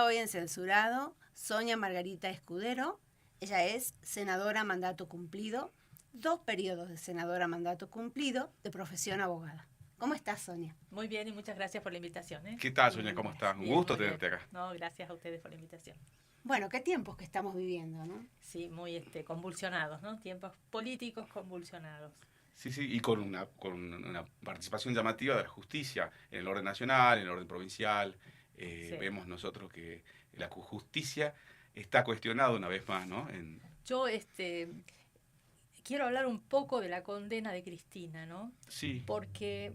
hoy en Censurado Sonia Margarita Escudero. Ella es senadora mandato cumplido, 2 periodos de senadora mandato cumplido, de profesión abogada. ¿Cómo estás, Sonia? Muy bien y muchas gracias por la invitación, ¿eh? ¿Qué tal, Sonia? ¿Cómo estás? Un Bien, gusto muy bien. tenerte acá. No, gracias a ustedes por la invitación. Bueno, qué tiempos que estamos viviendo, ¿no? Sí, muy convulsionados, ¿no? Tiempos políticos convulsionados. Sí, y con una participación llamativa de la justicia en el orden nacional, en el orden provincial. Sí. Vemos nosotros que la justicia está cuestionada una vez más, ¿no? Yo quiero hablar un poco de la condena de Cristina, ¿no? Sí. Porque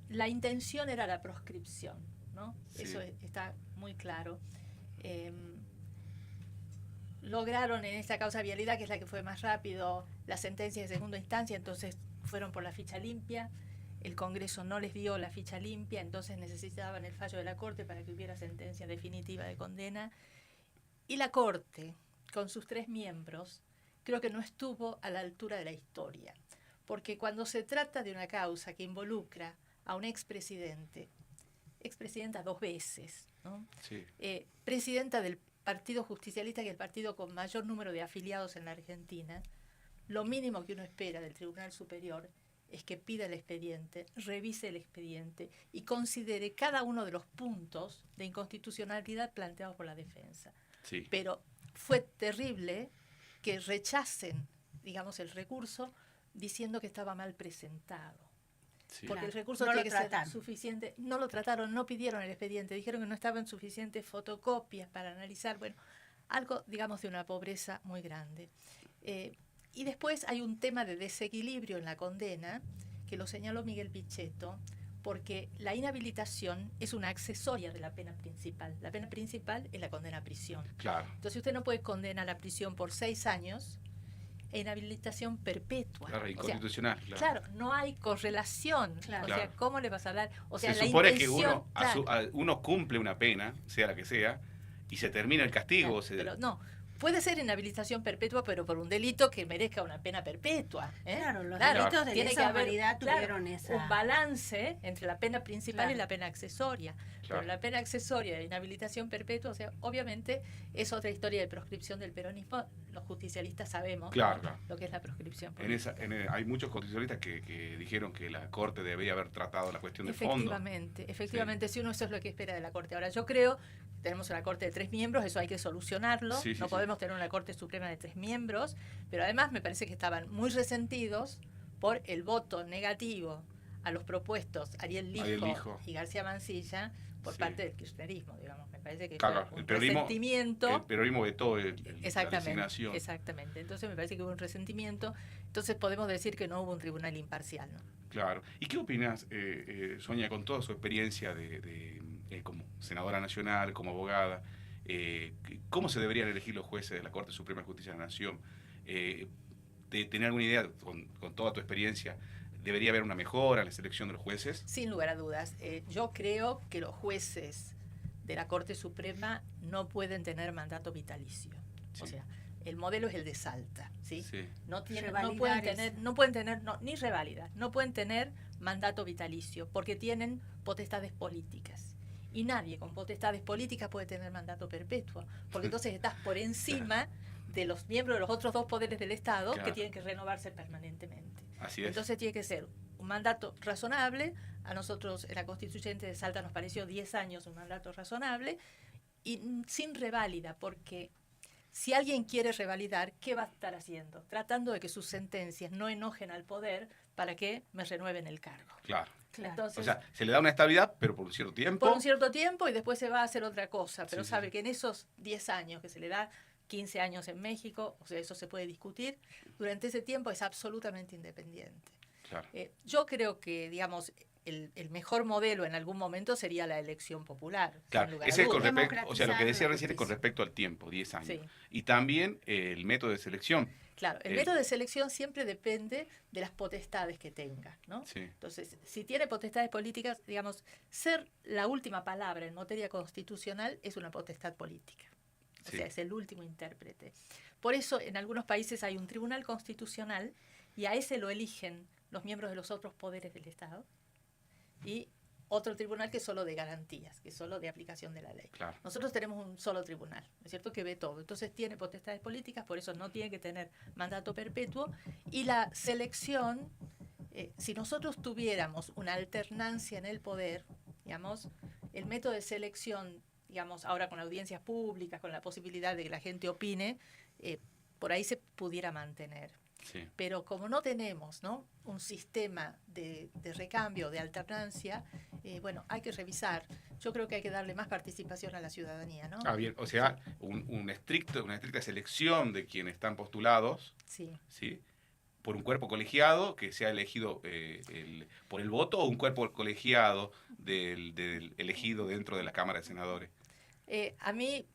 la intención era la proscripción, ¿no? Sí. Eso está muy claro. Lograron en esta causa vialidad, que es la que fue más rápido, la sentencia de segunda instancia, entonces fueron por la ficha limpia. El Congreso no les dio la ficha limpia, entonces necesitaban el fallo de la Corte para que hubiera sentencia definitiva de condena. Y la Corte, con sus 3 miembros, creo que no estuvo a la altura de la historia. Porque cuando se trata de una causa que involucra a un expresidenta 2 veces, ¿no? Sí. Presidenta del Partido Justicialista, que es el partido con mayor número de afiliados en la Argentina, lo mínimo que uno espera del Tribunal Superior es que pida el expediente, revise el expediente y considere cada uno de los puntos de inconstitucionalidad planteados por la defensa. Sí. Pero fue terrible que rechacen, digamos, el recurso diciendo que estaba mal presentado. Sí. Porque Claro, el recurso no tiene lo que ser trataron. suficiente. No lo trataron, no pidieron el expediente, dijeron que no estaban suficientes fotocopias para analizar. Bueno, algo, digamos, de una pobreza muy grande. Y después hay un tema de desequilibrio en la condena, que lo señaló Miguel Pichetto, porque la inhabilitación es una accesoria de la pena principal. La pena principal es la condena a prisión. Claro. Entonces usted no puede condenar a prisión por 6 años e inhabilitación perpetua. Claro, O sea, inconstitucional. claro, no hay correlación. Claro. O sea, ¿cómo le vas a dar? O sea, Se la supone que intención, uno cumple una pena, sea la que sea, y se termina el castigo. claro, pero no. Puede ser inhabilitación perpetua, pero por un delito que merezca una pena perpetua. Claro, los delitos de tiene lesa que haber, humanidad tuvieron esa... un balance entre la pena principal Claro. y la pena accesoria. Claro. Pero la pena accesoria de inhabilitación perpetua, o sea, obviamente es otra historia de proscripción del peronismo. Los justicialistas sabemos Claro. lo que es la proscripción. Hay muchos constitucionalistas que dijeron que la Corte debería haber tratado la cuestión de fondo. Efectivamente, sí. Si uno eso es lo que espera de la Corte. Ahora, yo creo que tenemos una Corte de 3 miembros, eso hay que solucionarlo. Sí, no podemos tener una Corte Suprema de 3 miembros, pero además me parece que estaban muy resentidos por el voto negativo a los propuestos Ariel Lijo y García Mancilla por parte del kirchnerismo, digamos. Me parece que Claro, fue un resentimiento. El peronismo vetó la designación. Exactamente. Entonces me parece que hubo un resentimiento. Entonces podemos decir que no hubo un tribunal imparcial, ¿no? Claro. ¿Y qué opinas, Sonia, con toda su experiencia como senadora nacional, como abogada? ¿Cómo se deberían elegir los jueces de la Corte Suprema de Justicia de la Nación? ¿Tener alguna idea con toda tu experiencia? ¿Debería haber una mejora en la selección de los jueces? Sin lugar a dudas. Yo creo que los jueces de la Corte Suprema no pueden tener mandato vitalicio. Sí. O sea, el modelo es el de Salta, ¿sí? Sí. No pueden tener ni reválida, no pueden tener mandato vitalicio porque tienen potestades políticas. Y nadie con potestades políticas puede tener mandato perpetuo, porque entonces estás por encima de los miembros de los otros 2 poderes del Estado, Claro. que tienen que renovarse permanentemente. Así es. Entonces tiene que ser un mandato razonable. A nosotros en la Constituyente de Salta nos pareció 10 años un mandato razonable y sin reválida, porque si alguien quiere revalidar, ¿qué va a estar haciendo? Tratando de que sus sentencias no enojen al poder para que me renueven el cargo. Claro. Entonces, O sea, se le da una estabilidad, pero por un cierto tiempo. por un cierto tiempo y después se va a hacer otra cosa, pero Sí, sabe sí. que en esos 10 años que se le da, 15 años en México, o sea, eso se puede discutir, durante ese tiempo es absolutamente independiente. Claro. Yo creo que, digamos, el mejor modelo en algún momento sería la elección popular. Claro, sin lugar a ese es con dudas. respecto, o sea, lo que decía Democratizar la recién es con justicia. respecto al tiempo, 10 años. Sí. Y también el método de selección. Claro, el método de selección siempre depende de las potestades que tenga, ¿no? Sí. Entonces, si tiene potestades políticas, digamos, ser la última palabra en materia constitucional es una potestad política. O Sí. sea, es el último intérprete. Por eso, en algunos países hay un tribunal constitucional y a ese lo eligen los miembros de los otros poderes del Estado. Y otro tribunal que es solo de garantías, que es solo de aplicación de la ley. Claro. Nosotros tenemos un solo tribunal, ¿no es cierto?, que ve todo. Entonces tiene potestades políticas, por eso no tiene que tener mandato perpetuo. Y la selección, si nosotros tuviéramos una alternancia en el poder, digamos, el método de selección, digamos, ahora con audiencias públicas, con la posibilidad de que la gente opine, por ahí se pudiera mantener. Sí. Pero como no tenemos, ¿no?, un sistema de recambio, de alternancia, bueno, hay que revisar. Yo creo que hay que darle más participación a la ciudadanía, ¿no? Bien, o sea, una estricta selección de quienes están postulados, Sí. ¿sí?, por un cuerpo colegiado que sea elegido por el voto, o un cuerpo colegiado del elegido dentro de la Cámara de Senadores. A mí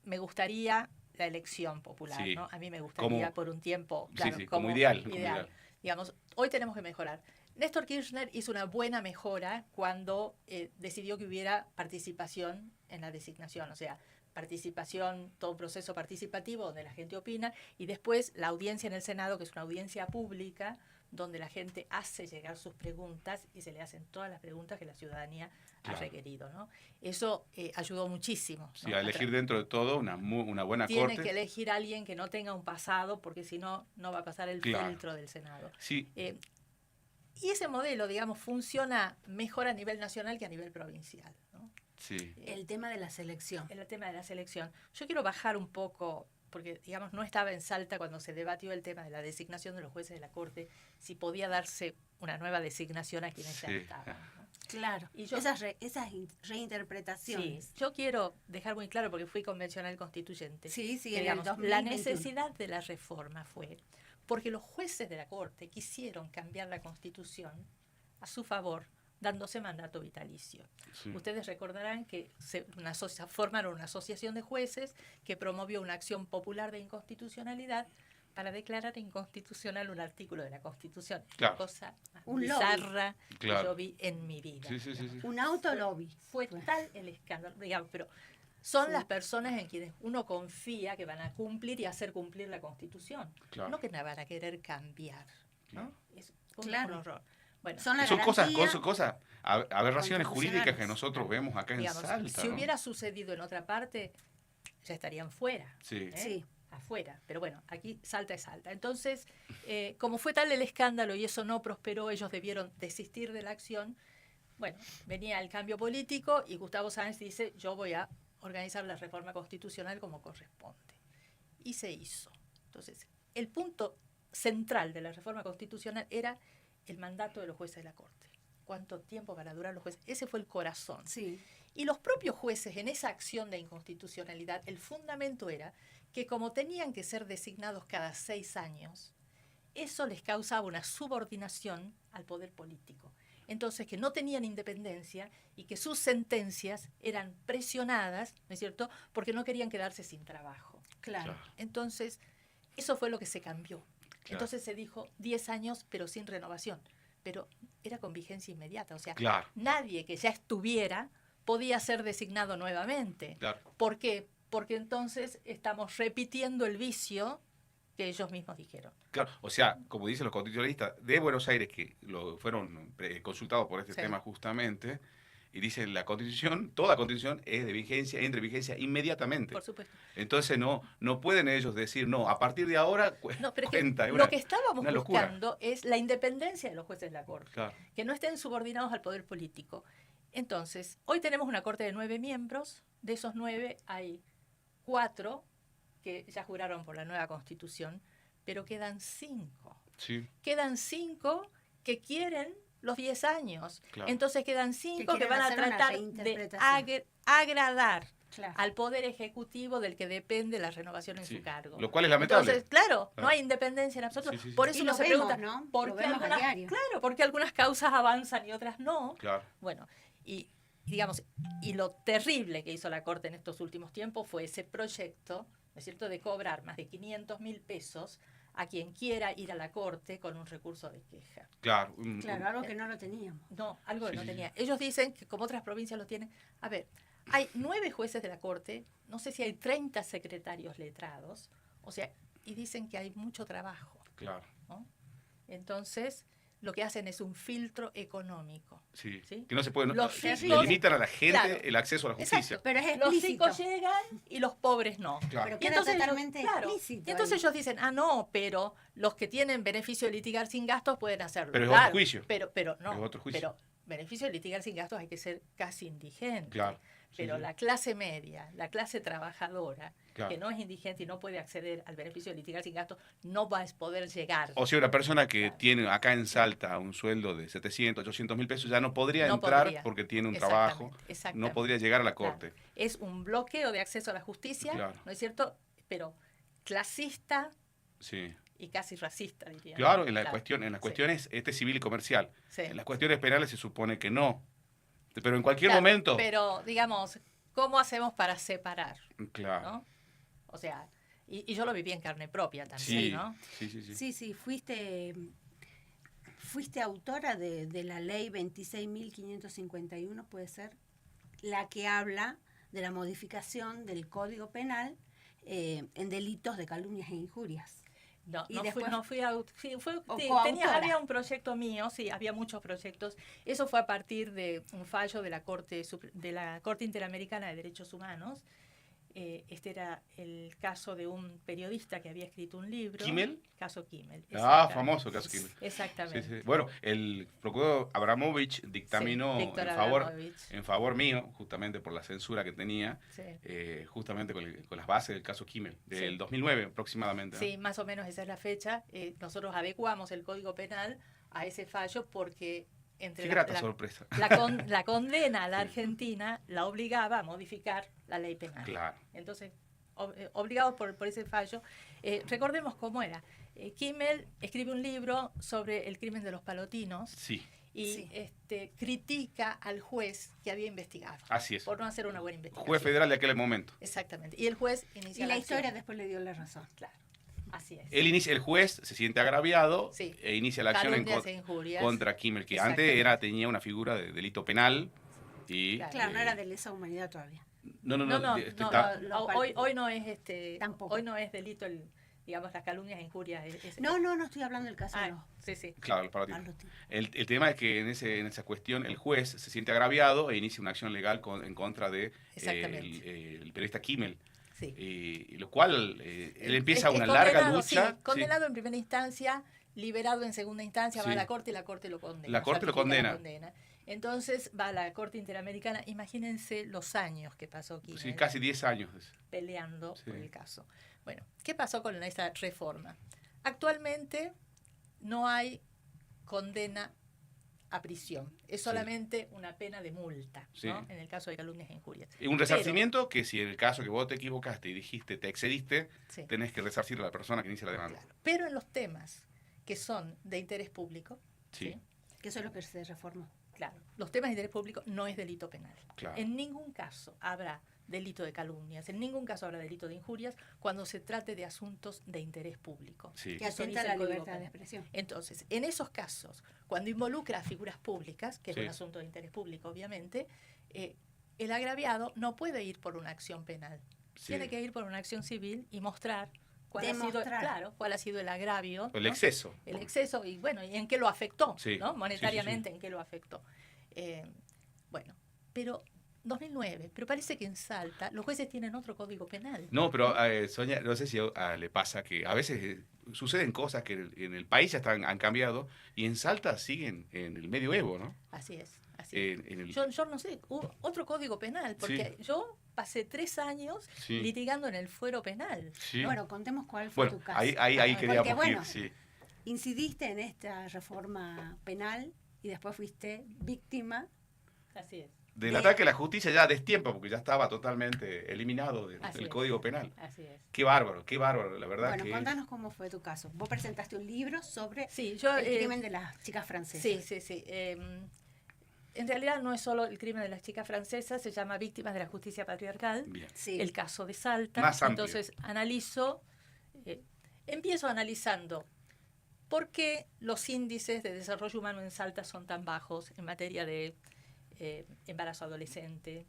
me gustaría la elección popular, Sí. ¿no? A mí me gustaría por un tiempo, claro, como ideal. Como ideal. Digamos, hoy tenemos que mejorar. Néstor Kirchner hizo una buena mejora cuando decidió que hubiera participación en la designación, o sea, participación, todo un proceso participativo donde la gente opina, y después la audiencia en el Senado, que es una audiencia pública, donde la gente hace llegar sus preguntas y se le hacen todas las preguntas que la ciudadanía ha requerido, ¿no? Eso ayudó muchísimo, ¿no? Sí, a elegir dentro de todo una buena Tiene corte. que elegir a alguien que no tenga un pasado, porque si no, no va a pasar el filtro del Senado. Sí. Y ese modelo, digamos, funciona mejor a nivel nacional que a nivel provincial, ¿no? Sí. El tema de la selección. El tema de la selección. Yo quiero bajar un poco, porque, digamos, no estaba en Salta cuando se debatió el tema de la designación de los jueces de la Corte, si podía darse una nueva designación a quienes ya estaban, ¿no? Claro, Y yo, esas reinterpretaciones. Sí, yo quiero dejar muy claro, porque fui convencional constituyente, Sí, sí, que, en digamos, el 2021. la necesidad de la reforma fue porque los jueces de la Corte quisieron cambiar la Constitución a su favor, dándose mandato vitalicio. Sí. Ustedes recordarán que formaron una asociación de jueces que promovió una acción popular de inconstitucionalidad para declarar inconstitucional un artículo de la Constitución. Claro. La cosa más Un bizarra lobby. que Claro. yo vi en mi vida. Sí, sí, sí, sí. Un autolobby. Fue tal el escándalo, digamos, pero son Sí. las personas en quienes uno confía que van a cumplir y hacer cumplir la Constitución, Claro. no que la van a querer cambiar, ¿no? Es un Claro. horror. Bueno, Son la Son garantía. cosas, aberraciones jurídicas que constitucionales. nosotros vemos acá en digamos, Salta. si ¿no? hubiera sucedido en otra parte, ya estarían fuera. Sí. Sí. Afuera, pero bueno, aquí Salta es Salta. Entonces, como fue tal el escándalo y eso no prosperó, ellos debieron desistir de la acción. Bueno, venía el cambio político y Gustavo Sáenz dice, yo voy a organizar la reforma constitucional como corresponde. Y se hizo. Entonces, el punto central de la reforma constitucional era el mandato de los jueces de la Corte. ¿Cuánto tiempo van a durar los jueces? Ese fue el corazón. Sí. Y los propios jueces en esa acción de inconstitucionalidad, el fundamento era que como tenían que ser designados cada 6 años, eso les causaba una subordinación al poder político. Entonces, que no tenían independencia y que sus sentencias eran presionadas, ¿no es cierto?, porque no querían quedarse sin trabajo. Claro. Entonces, eso fue lo que se cambió. Claro. Entonces se dijo 10 años, pero sin renovación. Pero era con vigencia inmediata. O sea, Claro. nadie que ya estuviera podía ser designado nuevamente. Claro. ¿Por qué? Porque entonces estamos repitiendo el vicio que ellos mismos dijeron. Claro, o sea, como dicen los constitucionalistas de Buenos Aires, que fueron consultados por este Sí. tema justamente, y dicen la Constitución, toda Constitución es de vigencia, entra en vigencia inmediatamente. Por supuesto. Entonces no pueden ellos decir, no, a partir de ahora No, pero es que cuenta. es lo que estábamos una locura. buscando es la independencia de los jueces de la Corte, Claro. que no estén subordinados al poder político. Entonces, hoy tenemos una Corte de 9 miembros, de esos 9 hay 4 que ya juraron por la nueva Constitución, pero quedan 5. Sí, Quedan 5 que quieren los 10 años. claro. Entonces quedan 5 que quieren van a hacer una tratar de reinterpretación. agradar Claro. al Poder Ejecutivo del que depende la renovación en Sí. su cargo. Lo cual es lamentable. Entonces, claro, Claro. no hay independencia en absoluto. Sí, sí, sí. Por eso Y uno lo se vemos, pregunta, ¿no? ¿por Lo qué vemos a algunas, diario. claro, porque algunas causas avanzan y otras no? Claro. Bueno, y digamos, y lo terrible que hizo la Corte en estos últimos tiempos fue ese proyecto, ¿no es cierto?, de cobrar más de 500.000 pesos a quien quiera ir a la Corte con un recurso de queja. Claro. Claro, algo que no lo teníamos. No, algo que Sí, no sí, tenía. Ellos dicen que como otras provincias lo tienen. A ver, hay 9 jueces de la Corte, no sé si hay 30 secretarios letrados, o sea, y dicen que hay mucho trabajo, Claro. ¿no? Entonces, lo que hacen es un filtro económico. Sí. ¿Sí? Que no se puede, Los le ricos- limitan a la gente Claro. el acceso a la justicia. Exacto, pero es Los explícito. ricos llegan y los pobres no. Claro. Pero Y queda entonces totalmente claro, explícito. y entonces ahí. ellos dicen, no, pero los que tienen beneficio de litigar sin gastos pueden hacerlo. Pero es Claro, otro juicio. Pero no, Es otro juicio. pero beneficio de litigar sin gastos hay que ser casi indigente. Claro. Sí, Pero sí. la clase media, la clase trabajadora, Claro. que no es indigente y no puede acceder al beneficio de litigar sin gastos, no va a poder llegar. O sea, una persona que Claro. tiene acá en Salta un sueldo de 700, 800 mil pesos ya no podría No entrar podría. porque tiene un Exactamente, trabajo, no exactamente. podría llegar a la Claro. corte. Es un bloqueo de acceso a la justicia, Claro. ¿no es cierto? Pero clasista Sí. y casi racista, diría. Claro, ¿no? en las Claro. cuestiones Sí. civil y comercial. Sí. En las cuestiones penales se supone que no. Pero en cualquier Claro, momento. Pero, digamos, ¿cómo hacemos para separar? Claro. ¿No? O sea, y yo lo viví en carne propia también, Sí. ¿no? Sí, sí, sí. Sí, fuiste autora de la ley 26.551, puede ser, la que habla de la modificación del Código Penal en delitos de calumnias e injurias. No, Y no, después- sí, fue, O sí, coautora. había un proyecto mío, sí, había muchos proyectos. Eso fue a partir de un fallo de la Corte Interamericana de Derechos Humanos. Este era el caso de un periodista que había escrito un libro. ¿Kimmel? Caso Kimmel. Ah, exactamente. famoso caso Kimmel. Exactamente. Sí, sí. Bueno, el procurador Abramovich dictaminó Sí, Víctor en Abramovich. favor mío, justamente por la censura que tenía, Sí. justamente con las bases del caso Kimmel, del Sí. 2009 aproximadamente. ¿no? Sí, más o menos esa es la fecha. Nosotros adecuamos el Código Penal a ese fallo porque entre Qué la- grata la- sorpresa. la condena a la Sí. Argentina la obligaba a modificar la ley penal. Claro. Entonces, obligados por ese fallo, recordemos cómo era. Kimmel escribe un libro sobre el crimen de los palotinos Sí, y Sí. critica al juez que había investigado así es. por no hacer una buena investigación. Juez federal de aquel momento. Exactamente. Y el juez inicia Y la acción. historia después le dio la razón. Claro, así es. El juez se siente agraviado Sí. e inicia la acción Calumnias e injurias. contra Kimmel, que Exactamente. antes tenía una figura de delito penal. Y, Claro. Claro, no era de lesa humanidad todavía. No, No, está- hoy no es Tampoco. hoy no es delito digamos las calumnias e injurias. No, estoy hablando del caso de los sí, sí. Claro, el palotino. palotinos. El tema es que en esa cuestión el juez se siente agraviado e inicia una acción legal en contra de Exactamente. el periodista Kimmel. Sí. Y lo cual él empieza Es una larga condenado, lucha. sí, condenado en primera instancia, liberado en segunda instancia, va Sí. a la corte y la corte lo condena. La corte lo ratifica la condena. Entonces va a la Corte Interamericana. Imagínense los años que pasó Kimmel Sí, casi 10 años. peleando Sí. por el caso. Bueno, ¿qué pasó con esa reforma? Actualmente no hay condena a prisión. Es Sí. solamente una pena de multa, Sí. ¿no? En el caso de calumnias e injurias. Y un resarcimiento que si en el caso que vos te equivocaste y dijiste, te excediste, Sí, tenés que resarcir a la persona que inicia la demanda. claro. Pero en los temas que son de interés público, Sí, Que eso es lo que se reformó. claro, los temas de interés público no es delito penal. claro. En ningún caso habrá delito de calumnias, en ningún caso habrá delito de injurias cuando se trate de asuntos de interés público. Sí. Que Eso atenta dice la el Código libertad de Penal. expresión. Entonces, en esos casos, cuando involucra a figuras públicas, que Sí. es un asunto de interés público, obviamente, el agraviado no puede ir por una acción penal. Sí. Tiene que ir por una acción civil y mostrar cuál Demostrar. cuál ha sido el agravio, El ¿no? exceso. El exceso y bueno, y en qué lo afectó, Sí, ¿no? sí, Monetariamente, sí, sí. en qué lo afectó. Bueno, pero 2009, pero parece que en Salta los jueces tienen otro código penal. No, pero Sonia, no sé si le pasa que a veces suceden cosas que en el país ya han cambiado y en Salta siguen en el medioevo, ¿no? Así es, así es. En el- Yo no sé, hubo otro código penal, porque yo pasé 3 años Sí. litigando en el fuero penal. Sí. Bueno, contemos cuál fue Bueno, tu caso. ahí Porque, queríamos bueno, ir, sí. Incidiste en esta reforma penal y después fuiste víctima. Así es, Del de- ataque a la justicia ya a destiempo, porque ya estaba totalmente eliminado Así del es. Código Penal. así es. Qué bárbaro, la verdad Bueno, que contanos cómo fue tu caso. Vos presentaste un libro sobre Sí, yo... el crimen de las chicas francesas. Sí. En realidad no es solo el crimen de las chicas francesas, se llama Víctimas de la Justicia Patriarcal. Bien. Sí. El caso de Salta. Más amplio. Entonces empiezo analizando por qué los índices de desarrollo humano en Salta son tan bajos en materia de embarazo adolescente,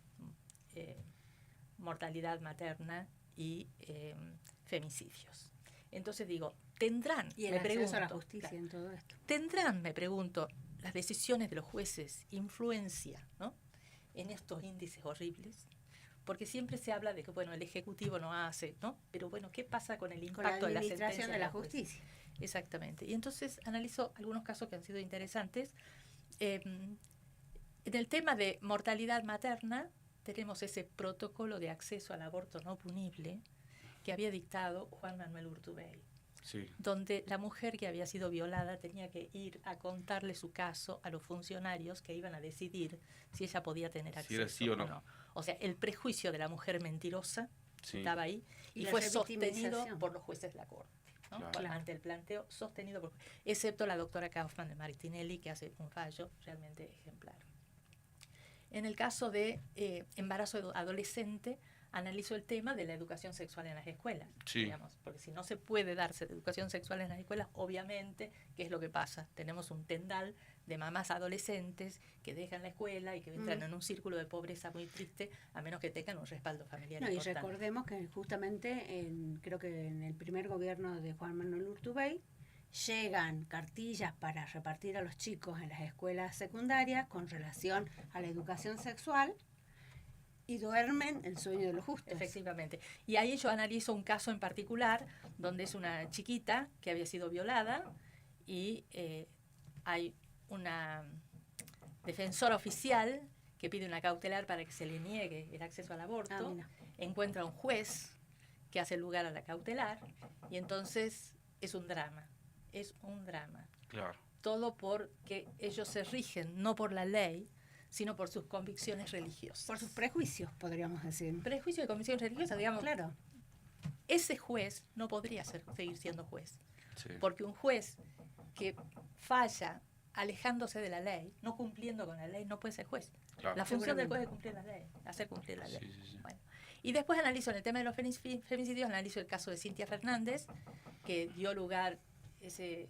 mortalidad materna y femicidios. Entonces digo, ¿tendrán, Y el me acceso pregunto, a la justicia claro, en todo esto. ¿tendrán, me pregunto, las decisiones de los jueces influencia, ¿no?, en estos índices horribles? Porque siempre se habla de que, bueno, el Ejecutivo no hace, ¿no? Pero bueno, ¿qué pasa con el impacto Con de la la sentencia administración de la jueces? justicia. Exactamente. Y entonces analizo algunos casos que han sido interesantes. En el tema de mortalidad materna, tenemos ese protocolo de acceso al aborto no punible que había dictado Juan Manuel Urtubey, Sí. donde la mujer que había sido violada tenía que ir a contarle su caso a los funcionarios que iban a decidir si ella podía tener acceso Si era sí o no. O sea, el prejuicio de la mujer mentirosa Sí. estaba ahí y Y la fue sostenido revictimización. por los jueces de la Corte, ¿no? Claro. Ante el planteo sostenido por, excepto la doctora Kaufman de Martinelli, que hace un fallo realmente ejemplar. En el caso de embarazo adolescente, analizo el tema de la educación sexual en las escuelas, Sí. digamos, porque si no se puede darse educación sexual en las escuelas, obviamente, ¿qué es lo que pasa? Tenemos un tendal de mamás adolescentes que dejan la escuela y que entran en un círculo de pobreza muy triste, a menos que tengan un respaldo familiar No, y importante. recordemos que justamente creo que en el primer gobierno de Juan Manuel Urtubey llegan cartillas para repartir a los chicos en las escuelas secundarias con relación a la educación sexual y duermen el sueño de los justos. Efectivamente. Y ahí yo analizo un caso en particular donde es una chiquita que había sido violada y hay una defensora oficial que pide una cautelar para que se le niegue el acceso al aborto. Encuentra un juez que hace lugar a la cautelar y entonces es un drama. Es un drama. Claro. Todo porque ellos se rigen no por la ley, sino por sus convicciones religiosas. Por sus prejuicios, podríamos decir. Prejuicios y convicciones religiosas, digamos. Claro. Ese juez no podría seguir siendo juez. Sí. Porque un juez que falla alejándose de la ley, no cumpliendo con la ley, no puede ser juez. Claro. La función del juez es cumplir la ley, hacer cumplir la ley. Sí, sí, sí. Bueno. Y después analizo, en el tema de los femicidios, analizo el caso de Cintia Fernández, que dio lugar, ese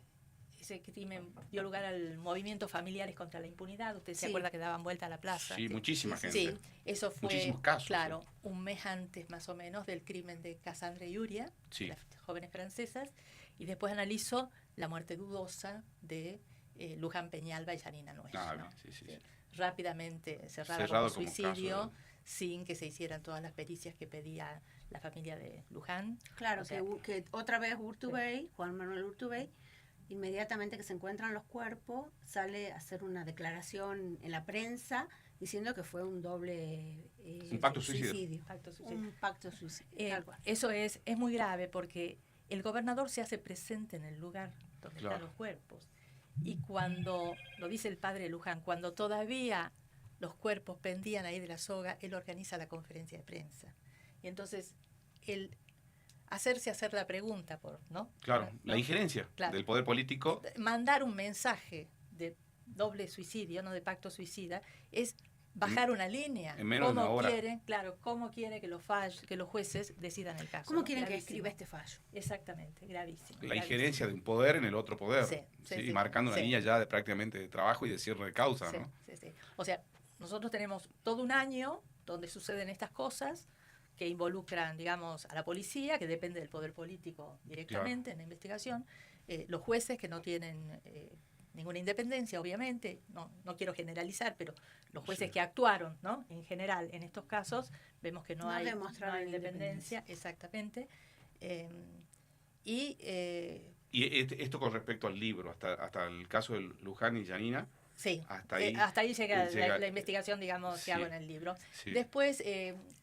crimen dio lugar al movimiento Familiares contra la Impunidad. Usted se acuerda que daban vuelta a la plaza. Sí, muchísima gente. Sí, eso fue, muchísimos casos, claro, un mes antes más o menos del crimen de Cassandre Yuria, Sí. las jóvenes francesas, y después analizo la muerte dudosa de Luján Peñalba y Janina Nuez. ¿no? Sí. Rápidamente cerrado como suicidio, caso sin que se hicieran todas las pericias que pedía la familia de Luján. Claro, O sea, que otra vez Urtubey, Juan Manuel Urtubey, inmediatamente que se encuentran los cuerpos, sale a hacer una declaración en la prensa diciendo que fue un doble un pacto suicidio. Un pacto suicidio. Tal cual. Eso es muy grave porque el gobernador se hace presente en el lugar donde Claro. están los cuerpos. Y cuando, lo dice el padre Luján, cuando todavía los cuerpos pendían ahí de la soga, él organiza la conferencia de prensa. Y entonces, él hacer la pregunta, ¿no? Claro, ¿no? la injerencia Claro. del poder político. Mandar un mensaje de doble suicidio, no de pacto suicida, es bajar una línea. En menos de una hora. ¿Cómo quiere que los jueces decidan el caso? ¿Cómo ¿no? quieren que Gravísimo. escriba este fallo? Exactamente, gravísimo. La gravísimo. injerencia de un poder en el otro poder. Sí, Y marcando una sí. línea ya prácticamente de trabajo y de cierre de causa, Sí, ¿no? sí. O sea, nosotros tenemos todo un año donde suceden estas cosas que involucran, digamos, a la policía, que depende del poder político directamente en la investigación, los jueces que no tienen ninguna independencia, obviamente, no quiero generalizar, pero los jueces que actuaron, ¿no? En general, en estos casos, vemos que no hay independencia, exactamente. Y esto con respecto al libro, hasta el caso de Luján y Janina. Sí, hasta ahí llega la investigación, digamos, que hago en el libro. Sí. Después,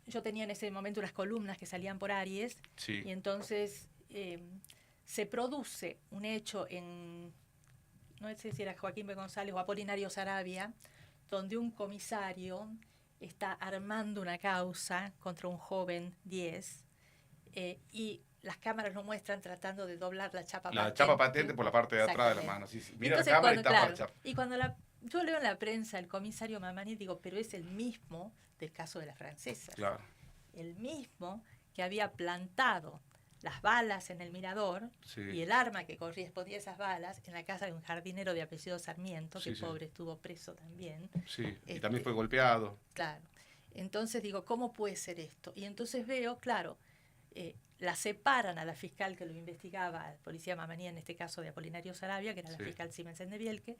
yo tenía en ese momento unas columnas que salían por Aries, Sí. y entonces se produce un hecho no sé si era Joaquín B. González o Apolinario Sarabia, donde un comisario está armando una causa contra un joven 10, y las cámaras lo muestran tratando de doblar la chapa patente. La chapa patente por la parte de atrás de la mano. Sí. Mira entonces, la cámara y tapa claro, la chapa. y cuando yo leo en la prensa el comisario Mamani, digo, pero es el mismo del caso de las francesas. Claro. El mismo que había plantado las balas en el mirador Sí. y el arma que correspondía a esas balas en la casa de un jardinero de apellido Sarmiento, que Sí. pobre estuvo preso también. Sí. Y también fue golpeado. Claro. Entonces digo, ¿cómo puede ser esto? Y entonces veo, claro, La separan a la fiscal que lo investigaba, a la policía Mamanía, en este caso de Apolinario Sarabia, que era la fiscal Simensen de Bielke,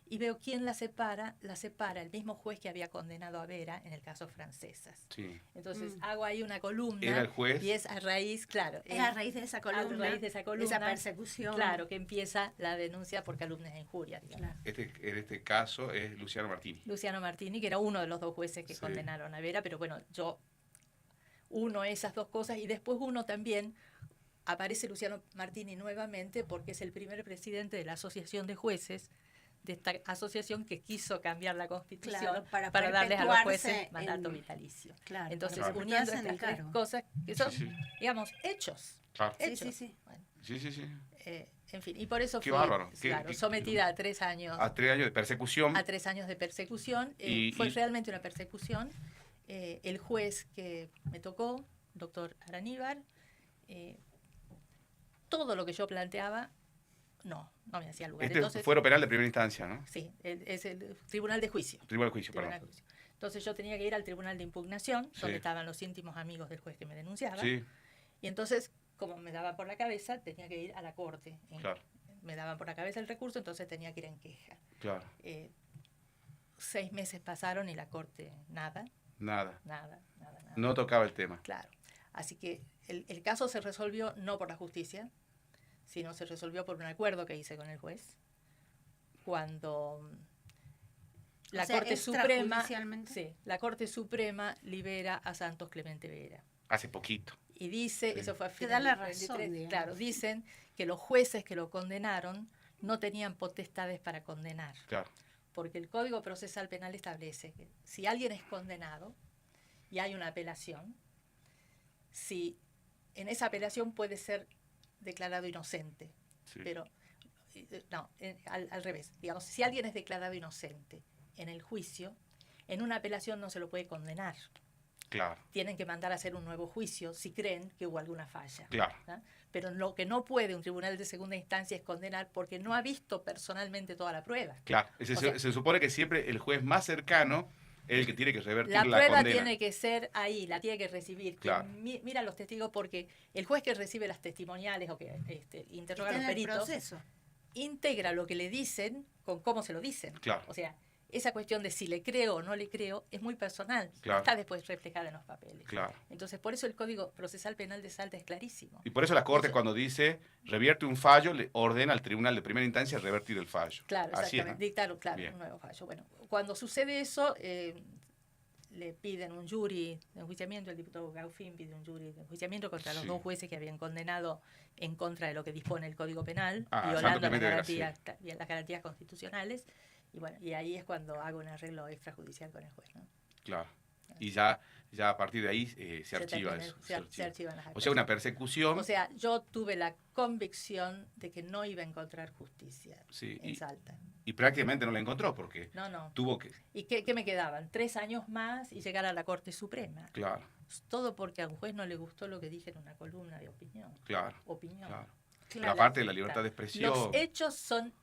y veo quién la separa el mismo juez que había condenado a Vera en el caso Francesas. Sí. Entonces hago ahí una columna. ¿Era el juez? Y es a raíz, claro. Es a raíz de esa columna. De esa persecución. Claro, que empieza la denuncia por calumnias e injurias. Claro. En este caso es Luciano Martini. Luciano Martini, que era uno de los dos jueces que condenaron a Vera, pero bueno, yo uno esas dos cosas y después uno también aparece Luciano Martini nuevamente porque es el primer presidente de la Asociación de Jueces, de esta asociación que quiso cambiar la Constitución para darles a los jueces mandato vitalicio. Claro, entonces, uniendo estas tres cosas que son, digamos, hechos. Claro. Hechos. Sí. Bueno, Sí. En fin, y por eso Qué fui bárbaro. sometida a 3 años. A 3 años de persecución. A 3 años de persecución. Fue realmente una persecución. El juez que me tocó, doctor Araníbar, todo lo que yo planteaba, no me hacía lugar. Entonces, fuero penal de primera instancia, ¿no? Sí, es el Tribunal de Juicio. Tribunal de Juicio, perdón. Entonces yo tenía que ir al Tribunal de Impugnación, donde estaban los íntimos amigos del juez que me denunciaba. Sí. Y entonces, como me daban por la cabeza, tenía que ir a la corte. Claro. Me daban por la cabeza el recurso, entonces tenía que ir en queja. Claro. 6 meses pasaron y la corte nada. Nada. Nada. No tocaba el tema. Claro. Así que el caso se resolvió no por la justicia, sino se resolvió por un acuerdo que hice con el juez. Cuando la Corte Suprema, la Corte Suprema libera a Santos Clemente Vera. Hace poquito. Y dice, eso fue a finales de 2023, claro, dicen que los jueces que lo condenaron no tenían potestades para condenar. Claro. Porque el Código Procesal Penal establece que si alguien es condenado y hay una apelación, si en esa apelación puede ser declarado inocente, pero no, al revés, digamos, si alguien es declarado inocente en el juicio, en una apelación no se lo puede condenar. Claro. Tienen que mandar a hacer un nuevo juicio si creen que hubo alguna falla. Claro. ¿No? Pero lo que no puede un tribunal de segunda instancia es condenar porque no ha visto personalmente toda la prueba. Claro. Se supone que siempre el juez más cercano es el que tiene que revertir la condena. La prueba tiene que ser ahí, la tiene que recibir. Claro. Mira los testigos, porque el juez que recibe las testimoniales o que interroga a los peritos, integra lo que le dicen con cómo se lo dicen. Claro. O sea, esa cuestión de si le creo o no le creo es muy personal. Claro. Está después reflejada en los papeles. Claro. Entonces, por eso el Código Procesal Penal de Salta es clarísimo. Y por eso la Corte, cuando dice revierte un fallo, le ordena al Tribunal de Primera Instancia revertir el fallo. Claro, así exactamente. ¿no? Dictaron, claro, un nuevo fallo. Bueno, cuando sucede eso, le piden un jury de enjuiciamiento, el diputado Gaufín pide un jury de enjuiciamiento contra los dos jueces que habían condenado en contra de lo que dispone el Código Penal, violando las garantías constitucionales. Y bueno, y ahí es cuando hago un arreglo extrajudicial con el juez, ¿no? Claro. Y ya a partir de ahí se archiva eso. Se archivan las o sea, una persecución. O sea, yo tuve la convicción de que no iba a encontrar justicia en Salta. Y prácticamente no la encontró porque tuvo que... ¿Y qué me quedaban? 3 años más y llegar a la Corte Suprema. Claro. Todo porque a un juez no le gustó lo que dije en una columna de opinión. Claro. Opinión. Claro. Pero aparte de la libertad de expresión... Los hechos son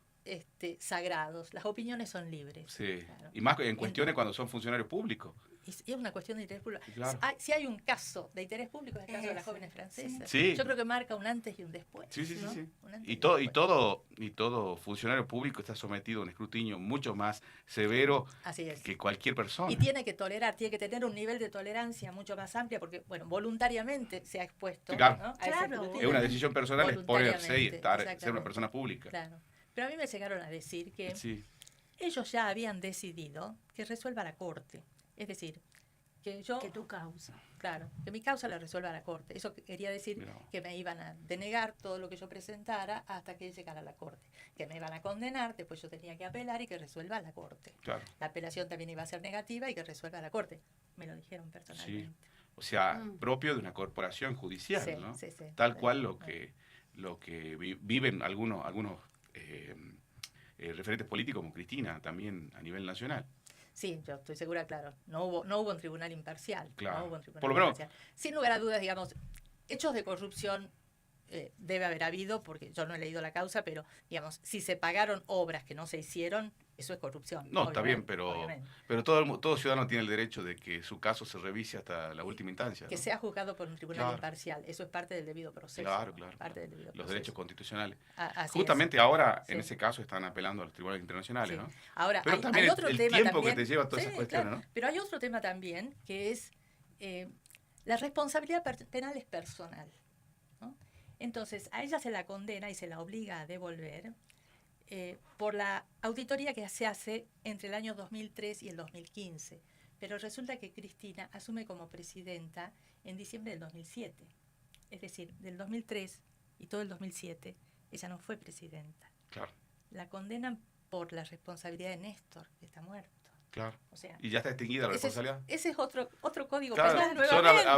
sagrados, las opiniones son libres. Sí, claro. Y más en cuestiones cuando son funcionarios públicos. Y es una cuestión de interés público. Claro. Si hay un caso de interés público, es el caso de las jóvenes francesas. Sí. Yo creo que marca un antes y un después. Sí. ¿no? Y todo funcionario público está sometido a un escrutinio mucho más severo que cualquier persona. Y tiene que tolerar, tiene que tener un nivel de tolerancia mucho más amplia, porque, bueno, voluntariamente se ha expuesto. Claro. ¿no? Claro. Es una decisión personal exponerse y ser una persona pública. Claro. Pero a mí me llegaron a decir que ellos ya habían decidido que resuelva la Corte. Es decir, que tu causa. Claro, que mi causa la resuelva la Corte. Eso quería decir que me iban a denegar todo lo que yo presentara hasta que llegara a la Corte. Que me iban a condenar, después yo tenía que apelar y que resuelva la Corte. Claro. La apelación también iba a ser negativa y que resuelva la Corte. Me lo dijeron personalmente. Sí. O sea, propio de una corporación judicial, ¿no? Sí, tal cual lo que viven algunos referentes políticos como Cristina, también a nivel nacional. Sí, yo estoy segura, claro. No hubo un tribunal imparcial. Claro. No hubo un tribunal por lo menos. Imparcial. Sin lugar a dudas, digamos, hechos de corrupción debe haber habido, porque yo no he leído la causa, pero digamos, si se pagaron obras que no se hicieron, eso es corrupción. No, está bien, obviamente. pero todo ciudadano tiene el derecho de que su caso se revise hasta la última instancia. Que ¿no? sea juzgado por un tribunal Claro. imparcial. Eso es parte del debido proceso. Claro, ¿no? claro. Parte del debido Los proceso. derechos constitucionales. Así Justamente es. ahora, en Sí. ese caso, están apelando a los tribunales internacionales, Sí. ¿no? Ahora, Pero también hay otro el tema tiempo también, que te lleva todas esas cuestiones, claro, ¿no? pero hay otro tema también, que es la responsabilidad penal es personal, ¿no? Entonces, a ella se la condena y se la obliga a devolver por la auditoría que se hace entre el año 2003 y el 2015. Pero resulta que Cristina asume como presidenta en diciembre del 2007. Es decir, del 2003 y todo el 2007, ella no fue presidenta. Claro, La condenan por la responsabilidad de Néstor, que está muerto. claro. O sea, Y ya está extinguida la responsabilidad. ese es otro código Claro, penal son nuevamente.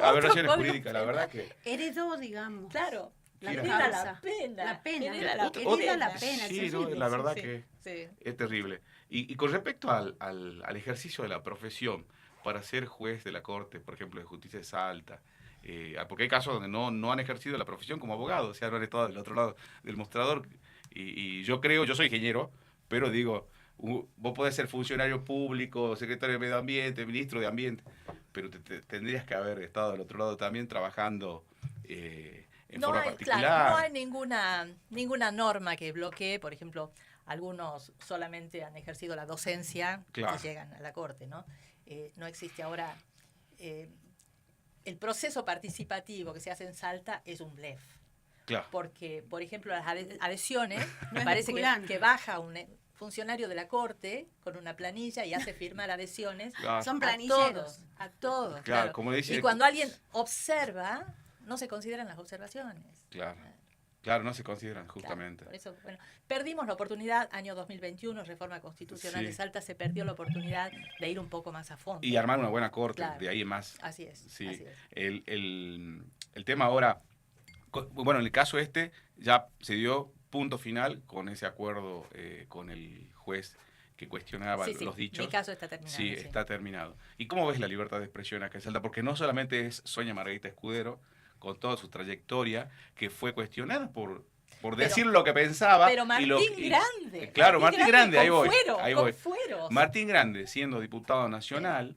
aberraciones código jurídicas, la penal. verdad que... Heredó, digamos. Claro, La hereda causa. la pena. La pena. Hereda la Otra- Hereda pena. la pena. Sí, es no, horrible. la verdad Sí, que sí. es terrible. Y con respecto al ejercicio de la profesión para ser juez de la Corte, por ejemplo, de Justicia de Salta, porque hay casos donde no han ejercido la profesión como abogado, o sea, no han estado del otro lado del mostrador. Y yo creo, yo soy ingeniero, pero digo, vos podés ser funcionario público, secretario de Medio Ambiente, ministro de Ambiente, pero tendrías que haber estado del otro lado también trabajando en forma particular. Claro, no hay ninguna norma que bloquee, por ejemplo, algunos solamente han ejercido la docencia Claro. y llegan a la corte, ¿no? No existe ahora. El proceso participativo que se hace en Salta es un blef. Claro. Porque, por ejemplo, las adhesiones, No es parece vinculante. que baja un funcionario de la corte con una planilla y hace firmar adhesiones Claro. Son a planilleros. todos. Claro, como dice- Y cuando alguien observa, no se consideran las observaciones. Claro, no se consideran justamente. Claro, por eso, bueno, perdimos la oportunidad, año 2021, reforma constitucional Sí. de Salta, se perdió la oportunidad de ir un poco más a fondo. Y armar una buena corte, Claro. de ahí en más. Así es, Sí. así es. El tema ahora, bueno, en el caso este, ya se dio punto final con ese acuerdo con el juez que cuestionaba Sí, sí, los dichos. mi caso está terminado. Sí, está terminado. ¿Y cómo ves la libertad de expresión acá en Salta? Porque no solamente es Sonia Margarita Escudero, con toda su trayectoria, que fue cuestionada por decir lo que pensaba. Pero Martín Grande. Claro, Martín Grande, ahí con voy. fuero, ahí con voy. fueros. Martín Grande, siendo diputado nacional,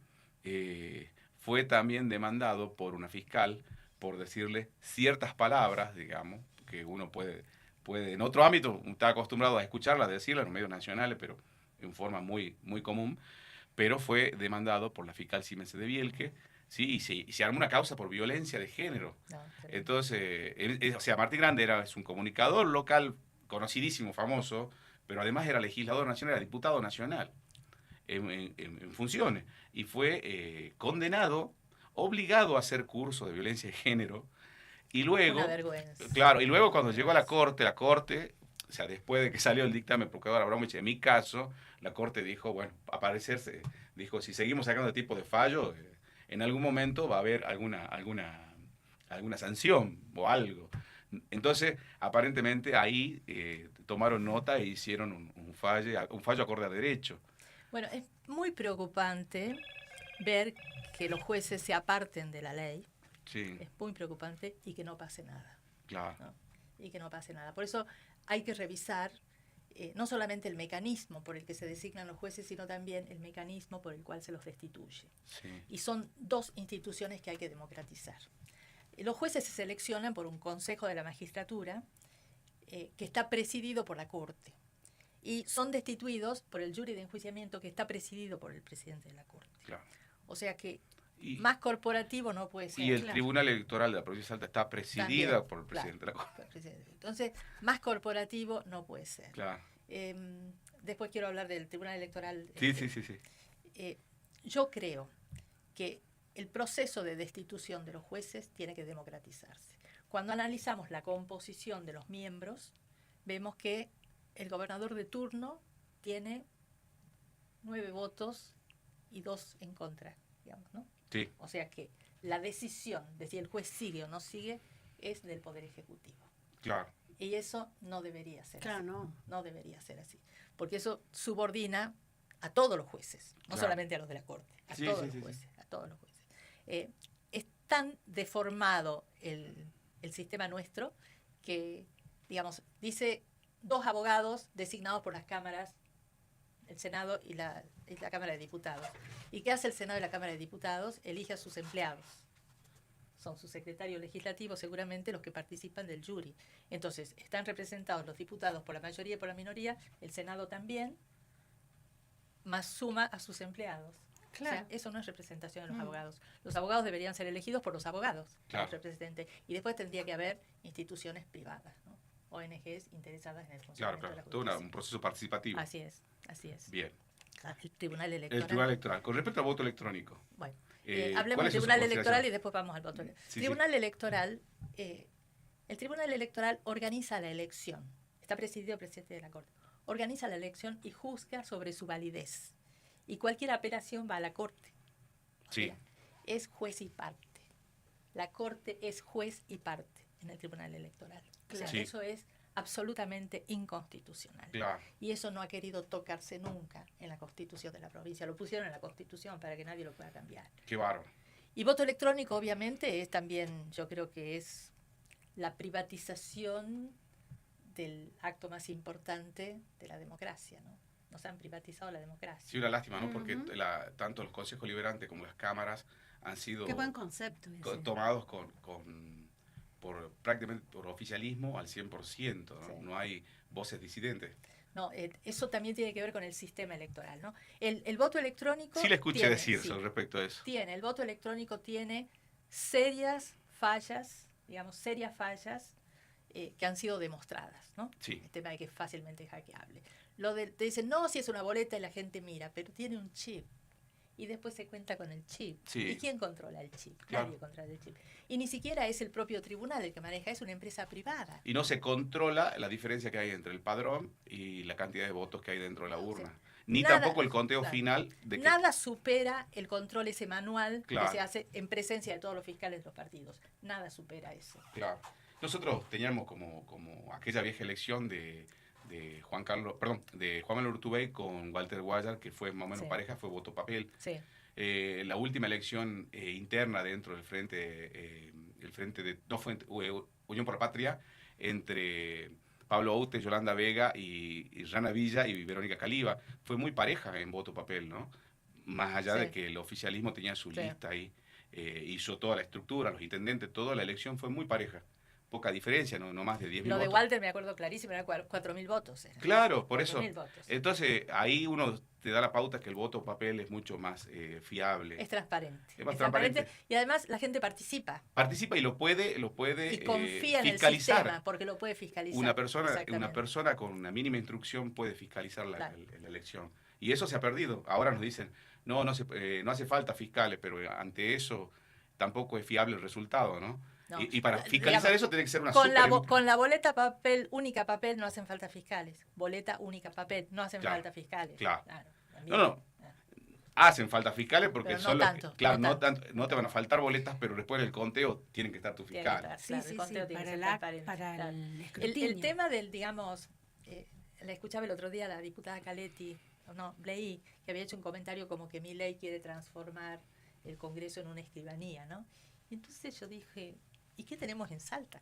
fue también demandado por una fiscal por decirle ciertas palabras, digamos, que uno puede en otro ámbito, está acostumbrado a escucharlas, decirlas en los medios nacionales, pero en forma muy, muy común, pero fue demandado por la fiscal Siemens de Bielke, ¿sí? y se armó una causa por violencia de género. No, Entonces, o sea, Martín Grande es un comunicador local conocidísimo, famoso, pero además era legislador nacional, era diputado nacional en funciones. Y fue condenado, obligado a hacer cursos de violencia de género. Y luego, una vergüenza. claro, y luego cuando llegó a la corte, o sea, después de que salió el dictamen procurador Abramovich, en mi caso, la corte dijo, bueno, a parecerse, dijo, si seguimos sacando este tipo de fallos, en algún momento va a haber alguna sanción o algo. Entonces, aparentemente ahí tomaron nota e hicieron un fallo acorde a derecho. Bueno, es muy preocupante ver que los jueces se aparten de la ley. Sí, Es muy preocupante y que no pase nada. claro. ¿No? Y que no pase nada. Por eso hay que revisar no solamente el mecanismo por el que se designan los jueces, sino también el mecanismo por el cual se los destituye. Sí, Y son dos instituciones que hay que democratizar. Los jueces se seleccionan por un consejo de la magistratura que está presidido por la Corte. Y son destituidos por el jury de enjuiciamiento que está presidido por el presidente de la Corte. claro. O sea que Y, más corporativo no puede ser. y el Claro. Tribunal Electoral de la Provincia de Salta está presidida También, por el claro, presidente de la Corte. por el presidente. Entonces, más corporativo no puede ser. Claro. Después quiero hablar del Tribunal Electoral. Sí, sí, sí, sí. Yo creo que el proceso de destitución de los jueces tiene que democratizarse. Cuando analizamos la composición de los miembros, vemos que el gobernador de turno tiene 9 votos y 2 en contra, digamos, ¿no? Sí, O sea que la decisión de si el juez sigue o no sigue es del Poder Ejecutivo. claro. Y eso no debería ser Claro, así. no. No debería ser así. Porque eso subordina a todos los jueces, no Claro. solamente a los de la Corte, a Sí, todos sí, los sí, jueces, a todos los jueces. Es tan deformado el sistema nuestro, que, digamos, dice 2 abogados designados por las cámaras, el Senado y la Cámara de Diputados. ¿Y qué hace el Senado y la Cámara de Diputados? Elige a sus empleados. Son sus secretarios legislativos seguramente los que participan del jury. Entonces, están representados los diputados por la mayoría y por la minoría, el Senado también, más suma a sus empleados. Claro. O sea, eso no es representación de los abogados. Los abogados deberían ser elegidos por los abogados, Claro. los representantes. Y después tendría que haber instituciones privadas, ¿no? ONGs interesadas en el funcionamiento Claro, de la todo justicia. un proceso participativo. Así es, así es. Bien. El Tribunal Electoral. El Tribunal Electoral. Con respecto al voto electrónico. Bueno, ¿cuáles hablemos del son sus Tribunal Electoral consideraciones? y después vamos al voto. Sí, Tribunal Electoral, el Tribunal Electoral organiza la elección. Está presidido el presidente de la Corte. Organiza la elección y juzga sobre su validez. Y cualquier apelación va a la Corte. O Sí. sea, es juez y parte. La Corte es juez y parte en el Tribunal Electoral. O sea, Sí. eso es absolutamente inconstitucional. Claro. Y eso no ha querido tocarse nunca en la Constitución de la provincia. Lo pusieron en la Constitución para que nadie lo pueda cambiar. Qué bárbaro. Y voto electrónico, obviamente, es también, yo creo que es la privatización del acto más importante de la democracia, ¿no? Nos han privatizado la democracia. Sí, una lástima, ¿no? Porque Ujú. tanto los consejos liberantes como las cámaras han sido Qué buen concepto ese. tomados prácticamente por oficialismo al 100%, ¿no? Sí. No hay voces disidentes. No, eso también tiene que ver con el sistema electoral, ¿no? El voto electrónico... Sí le escuché tiene, decir sí, sobre respecto a eso. el voto electrónico tiene serias fallas, digamos, serias fallas que han sido demostradas, ¿no? Sí. El tema de que es fácilmente hackeable. Te dicen, no, si es una boleta y la gente mira, pero tiene un chip. Y después se cuenta con el chip. Sí. ¿Y quién controla el chip? Claro. Nadie controla el chip. Y ni siquiera es el propio tribunal el que maneja, es una empresa privada. Y no se controla la diferencia que hay entre el padrón y la cantidad de votos que hay dentro de la urna. Ni Nada, tampoco el conteo claro. final de que... Nada supera el control ese manual Claro. que se hace en presencia de todos los fiscales de los partidos. Nada supera eso. Claro. Nosotros teníamos como aquella vieja elección de Juan Manuel Urtubey con Walter Guayar, que fue más o menos Sí. pareja, fue voto papel. Sí. La última elección interna dentro del Unión por la Patria, entre Pablo Aute, Yolanda Vega y Rana Villa y Verónica Caliba, fue muy pareja en voto papel, ¿no? Más allá Sí. de que el oficialismo tenía su Sí. lista ahí, hizo toda la estructura, los intendentes, toda la elección fue muy pareja. Poca diferencia, no más de 10.000 Lo de votos. Walter me acuerdo clarísimo, eran 4.000 votos. Claro, por eso. 4.000 votos. Entonces, ahí uno te da la pauta que el voto papel es mucho más fiable. Es transparente. Es más transparente. Y además la gente participa Participa y lo puede y confía en el fiscalizar. sistema porque lo puede fiscalizar. Una persona Exactamente. con una mínima instrucción puede fiscalizar la Claro. elección. Y eso se ha perdido. Ahora nos dicen, no hace falta fiscales, pero ante eso tampoco es fiable el resultado, ¿no? No. Y para fiscalizar Digamos, eso tiene que ser una con super... la boleta papel, única papel, no hacen falta fiscales. Boleta única papel, no hacen Claro, falta fiscales. claro. También. No. Hacen falta fiscales porque Pero no son los tanto, que, claro, no no te van a faltar boletas, pero después del conteo tienen que estar tus Tiene que fiscales. estar, claro, Sí, el sí, conteo sí, tiene que para ser la- transparente, para claro. el El escrutinio. tema del, digamos, la escuchaba el otro día a la diputada Caletti, leí que había hecho un comentario como que Milei quiere transformar el Congreso en una escribanía, ¿no? Y entonces yo dije, ¿y qué tenemos en Salta?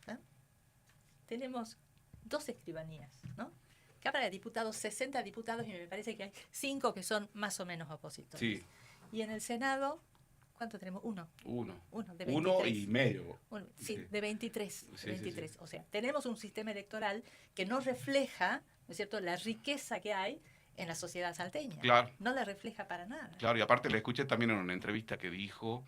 ¿Ah? Tenemos 2 escribanías, ¿no? Cámara de Diputados, 60 diputados y me parece que hay 5 que son más o menos opositores. Sí, Y en el Senado, ¿cuánto tenemos? Uno de 23. Uno y medio. Sí, Sí. de 23. Sí, de sí, 23. sí. O sea, tenemos un sistema electoral que no refleja, ¿no es cierto?, la riqueza que hay en la sociedad salteña. Claro. No la refleja para nada. Claro, y aparte le escuché también en una entrevista que dijo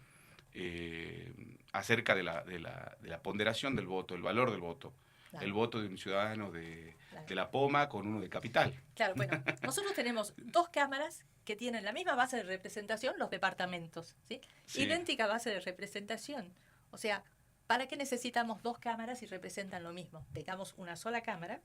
acerca de la ponderación del voto, el valor del voto. Claro. El voto de un ciudadano de Claro. La Poma con uno de Capital. Claro, bueno, nosotros tenemos 2 cámaras que tienen la misma base de representación, los departamentos, ¿sí? Sí. Idéntica base de representación. O sea, ¿para qué necesitamos 2 cámaras si representan lo mismo? Tengamos una sola cámara,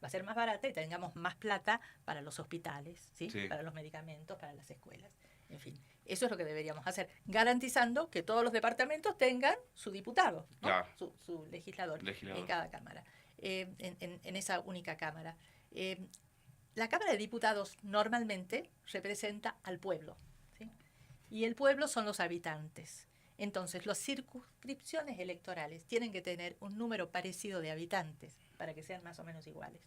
va a ser más barata y tengamos más plata para los hospitales, ¿sí? Sí. Para los medicamentos, para las escuelas. En fin, eso es lo que deberíamos hacer, garantizando que todos los departamentos tengan su diputado, ¿no? Claro. Su legislador Legislador. en cada cámara, en esa única cámara. La Cámara de Diputados normalmente representa al pueblo, ¿sí? Y el pueblo son los habitantes. Entonces, las circunscripciones electorales tienen que tener un número parecido de habitantes para que sean más o menos iguales.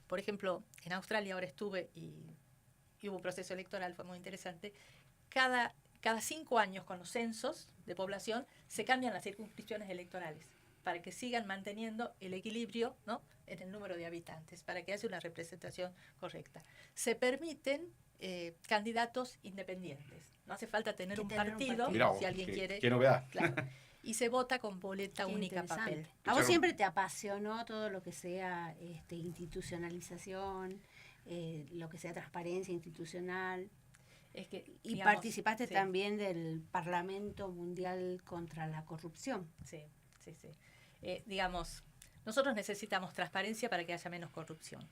Por ejemplo, en Australia ahora estuve y hubo un proceso electoral, fue muy interesante. Cada 5 años con los censos de población se cambian las circunscripciones electorales para que sigan manteniendo el equilibrio, ¿no?, en el número de habitantes, para que haya una representación correcta. Se permiten candidatos independientes. No hace falta tener un partido, Mirá vos, si alguien quiere. qué novedad. Claro. Y se vota con boleta Qué única interesante. papel. A vos siempre te apasionó todo lo que sea institucionalización, lo que sea transparencia institucional. Es que, Y digamos, participaste sí. también del Parlamento Mundial contra la Corrupción. Sí. Digamos, nosotros necesitamos transparencia para que haya menos corrupción.